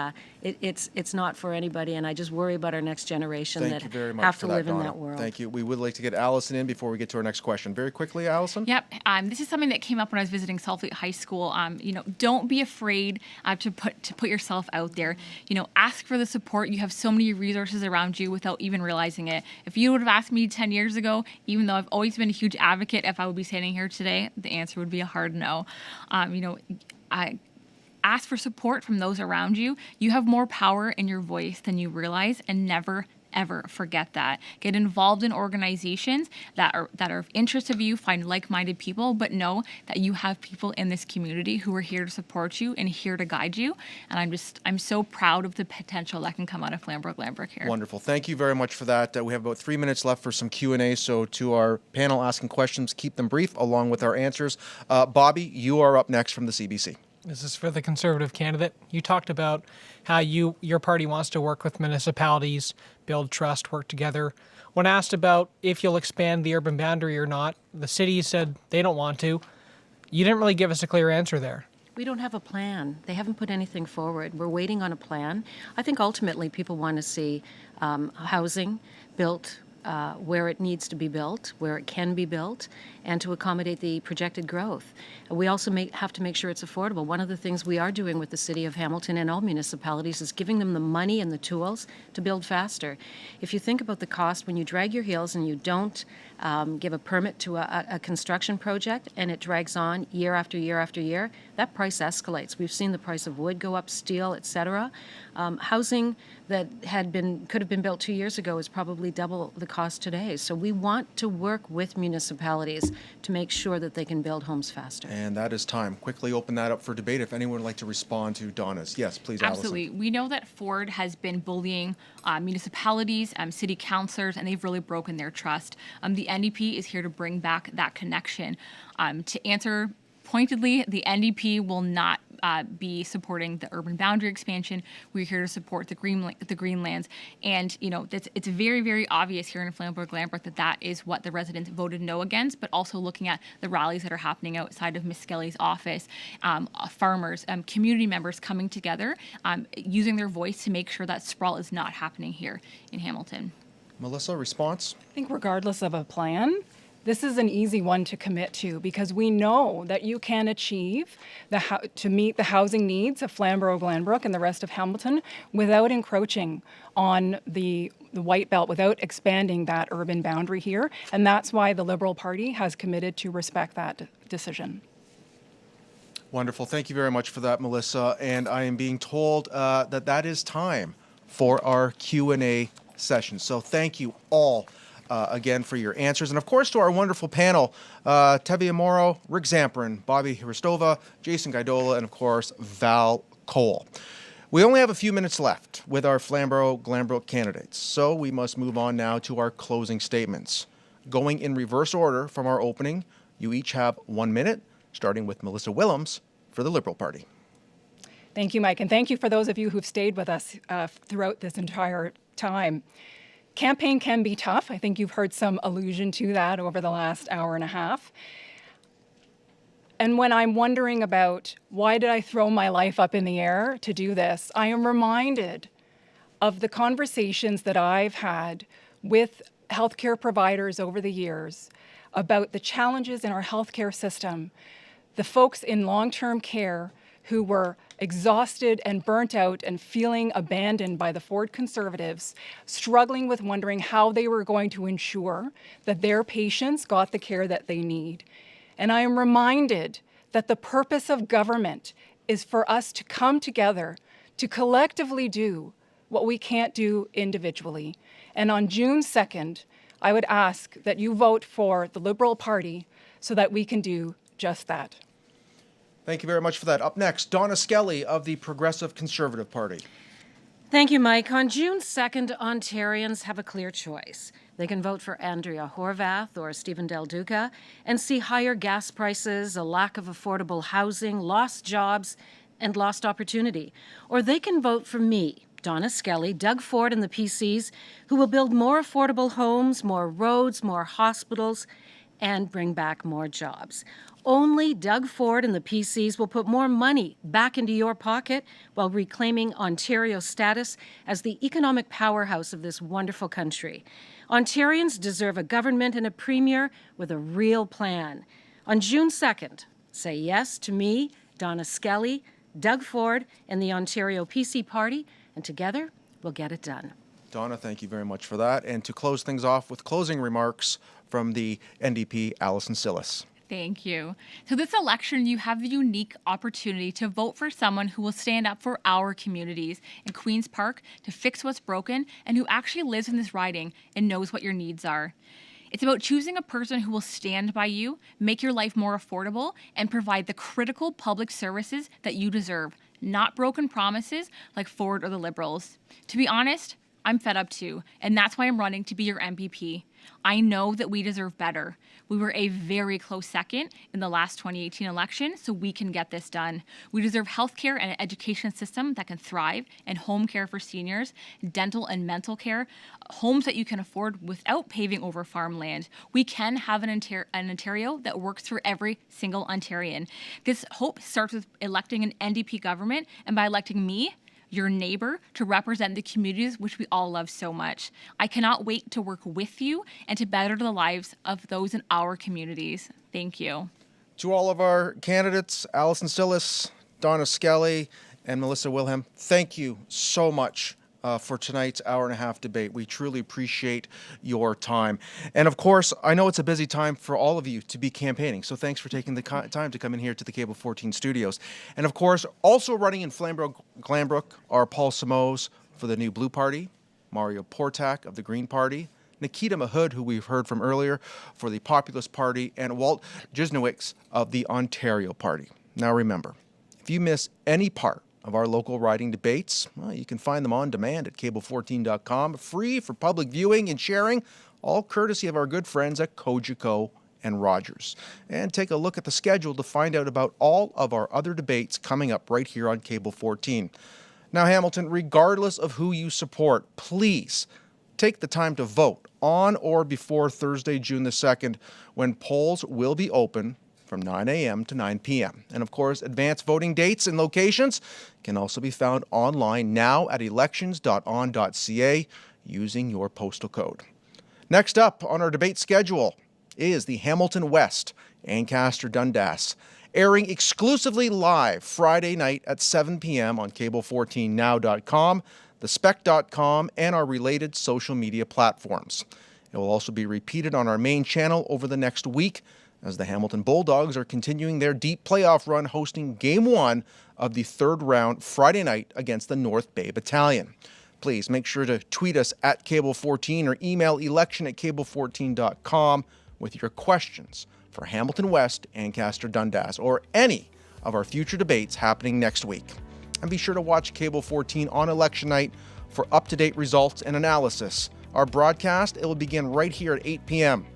Speaker 5: it's not for anybody, and I just worry about our next generation
Speaker 3: Thank you very much
Speaker 5: have
Speaker 3: for
Speaker 5: to
Speaker 3: that,
Speaker 5: live in
Speaker 3: Donna.
Speaker 5: that world.
Speaker 3: Thank you. We would like to get Allison in before we get to our next question. Very quickly, Allison.
Speaker 4: Yep. This is something that came up when I was visiting Southfleet High School. Don't be afraid to put yourself out there. Ask for the support. You have so many resources around you without even realizing it. If you would have asked me 10 years ago, even though I've always been a huge advocate, if I would be standing here today, the answer would be a hard no. I ask for support from those around you. You have more power in your voice than you realize, and never ever forget that. Get involved in organizations that are of interest of you, find like-minded people, but know that you have people in this community who are here to support you and here to guide you. And I'm so proud of the potential that can come out of Flamborough Glanbrook here.
Speaker 3: Wonderful. Thank you very much for that. We have about 3 minutes left for some Q&A, so to our panel asking questions, keep them brief along with our answers. Bobby, you are up next from the CBC.
Speaker 9: This is for the Conservative candidate. You talked about how your party wants to work with municipalities, build trust, work together. When asked about if you'll expand the urban boundary or not, the city said they don't want to. You didn't really give us a clear answer there.
Speaker 5: We don't have a plan. They haven't put anything forward. We're waiting on a plan. I think ultimately people want to see housing built where it needs to be built, where it can be built, and to accommodate the projected growth. We also have to make sure it's affordable. One of the things we are doing with the City of Hamilton and all municipalities is giving them the money and the tools to build faster. If you think about the cost, when you drag your heels and you don't give a permit to a construction project and it drags on year after year after year, that price escalates. We've seen the price of wood go up, steel, etc. Housing that could have been built 2 years ago is probably double the cost today. So we want to work with municipalities to make sure that they can build homes faster.
Speaker 3: And that is time. Quickly open that up for debate. If anyone would like to respond to Donna's. Yes, please,
Speaker 4: Absolutely.
Speaker 3: Allison.
Speaker 4: We know that Ford has been bullying municipalities, city councillors, and they've really broken their trust. The NDP is here to bring back that connection. To answer pointedly, the NDP will not be supporting the urban boundary expansion. We're here to support the Greenlands. And, it's very, very obvious here in Flamborough Glanbrook that is what the residents voted no against, but also looking at the rallies that are happening outside of Miss Skelly's office, farmers, community members coming together, using their voice to make sure that sprawl is not happening here in Hamilton.
Speaker 3: Melissa, response?
Speaker 6: I think regardless of a plan, this is an easy one to commit to because we know that you can achieve to meet the housing needs of Flamborough, Glanbrook, and the rest of Hamilton without encroaching on the White Belt, without expanding that urban boundary here. And that's why the Liberal Party has committed to respect that decision.
Speaker 3: Wonderful. Thank you very much for that, Melissa. And I am being told that is time for our Q&A session. So thank you all again for your answers. And of course to our wonderful panel, Tevye Morrow, Rick Zamperin, Bobby Hristova, Jason Gaidola, and of course Val Cole. We only have a few minutes left with our Flamborough Glanbrook candidates, so we must move on now to our closing statements. Going in reverse order from our opening, you each have 1 minute, starting with Melissa Willems for the Liberal Party.
Speaker 6: Thank you, Mike, and thank you for those of you who've stayed with us throughout this entire time. Campaign can be tough. I think you've heard some allusion to that over the last hour and a half. And when I'm wondering about why did I throw my life up in the air to do this, I am reminded of the conversations that I've had with healthcare providers over the years about the challenges in our healthcare system, the folks in long-term care who were exhausted and burnt out and feeling abandoned by the Ford Conservatives, struggling with wondering how they were going to ensure that their patients got the care that they need. And I am reminded that the purpose of government is for us to come together to collectively do what we can't do individually. And on June 2nd, I would ask that you vote for the Liberal Party so that we can do just that.
Speaker 3: Thank you very much for that. Up next, Donna Skelly of the Progressive Conservative Party.
Speaker 5: Thank you, Mike. On June 2nd, Ontarians have a clear choice. They can vote for Andrea Horwath or Stephen Del Duca and see higher gas prices, a lack of affordable housing, lost jobs, and lost opportunity. Or they can vote for me, Donna, Skelly, Doug Ford, and the PCs, who will build more affordable homes, more roads, more hospitals, and bring back more jobs. Only Doug Ford and the PCs will put more money back into your pocket while reclaiming Ontario's status as the economic powerhouse of this wonderful country. Ontarians deserve a government and a premier with a real plan. On June 2nd, say yes to me, Donna Skelly, Doug Ford, and the Ontario PC Party, and together we'll get it done.
Speaker 3: Donna, thank you very much for that. And to close things off with closing remarks from the NDP, Alison Sillis.
Speaker 4: Thank you. So this election, you have the unique opportunity to vote for someone who will stand up for our communities in Queen's Park to fix what's broken and who actually lives in this riding and knows what your needs are. It's about choosing a person who will stand by you, make your life more affordable, and provide the critical public services that you deserve, not broken promises like Ford or the Liberals. To be honest, I'm fed up too, and that's why I'm running to be your MPP. I know that we deserve better. We were a very close second in the last 2018 election, so we can get this done. We deserve healthcare and an education system that can thrive, and home care for seniors, dental and mental care, homes that you can afford without paving over farmland. We can have an Ontario that works for every single Ontarian. This hope starts with electing an NDP government, and by electing me, your neighbor, to represent the communities which we all love so much. I cannot wait to work with you and to better the lives of those in our communities. Thank you.
Speaker 3: To all of our candidates, Alison Sillis, Donna Skelly, and Melissa Wilhelm, thank you so much for tonight's hour-and-a-half debate. We truly appreciate your time. And of course, I know it's a busy time for all of you to be campaigning, so thanks for taking the time to come in here to the Cable 14 studios. And of course, also running in Flamborough, Glanbrook are Paul Simoes for the New Blue Party, Mario Portak of the Green Party, Nikita Mahood, who we've heard from earlier, for the Populist Party, and Walt Jisnowicz of the Ontario Party. Now remember, if you miss any part of our local riding debates, well, you can find them on demand at cable14.com, free for public viewing and sharing, all courtesy of our good friends at Cogeco and Rogers. And take a look at the schedule to find out about all of our other debates coming up right here on Cable 14. Now, Hamilton, regardless of who you support, please take the time to vote on or before Thursday, June the 2nd, when polls will be open from 9 a.m. to 9 p.m. And of course, advanced voting dates and locations can also be found online now at elections.on.ca using your postal code. Next up on our debate schedule is the Hamilton West, Ancaster Dundas, airing exclusively live Friday night at 7 p.m. on cable14now.com, thespec.com, and our related social media platforms. It will also be repeated on our main channel over the next week, as the Hamilton Bulldogs are continuing their deep playoff run, hosting Game 1 of the third round Friday night against the North Bay Battalion. Please make sure to tweet us at Cable14 or email election@cable14.com with your questions for Hamilton West, Ancaster Dundas, or any of our future debates happening next week. And be sure to watch Cable 14 on election night for up-to-date results and analysis. Our broadcast, it will begin right here at 8 p.m.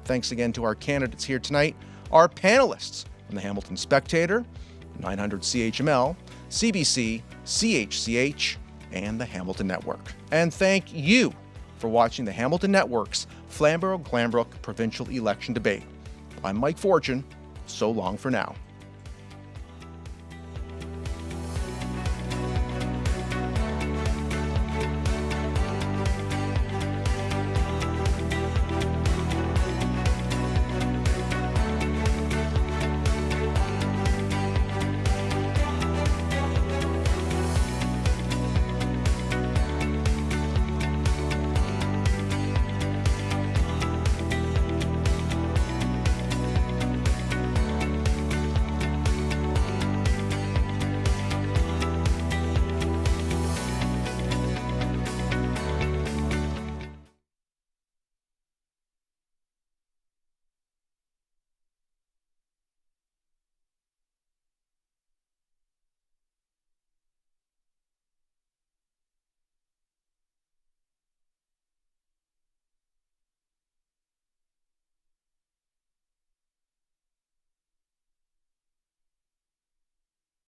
Speaker 3: Thanks again to our candidates here tonight, our panelists from the Hamilton Spectator, 900 CHML, CBC, CHCH, and the Hamilton Network. And thank you for watching the Hamilton Network's Flamborough-Glanbrook Provincial Election Debate. I'm Mike Fortune. So long for now.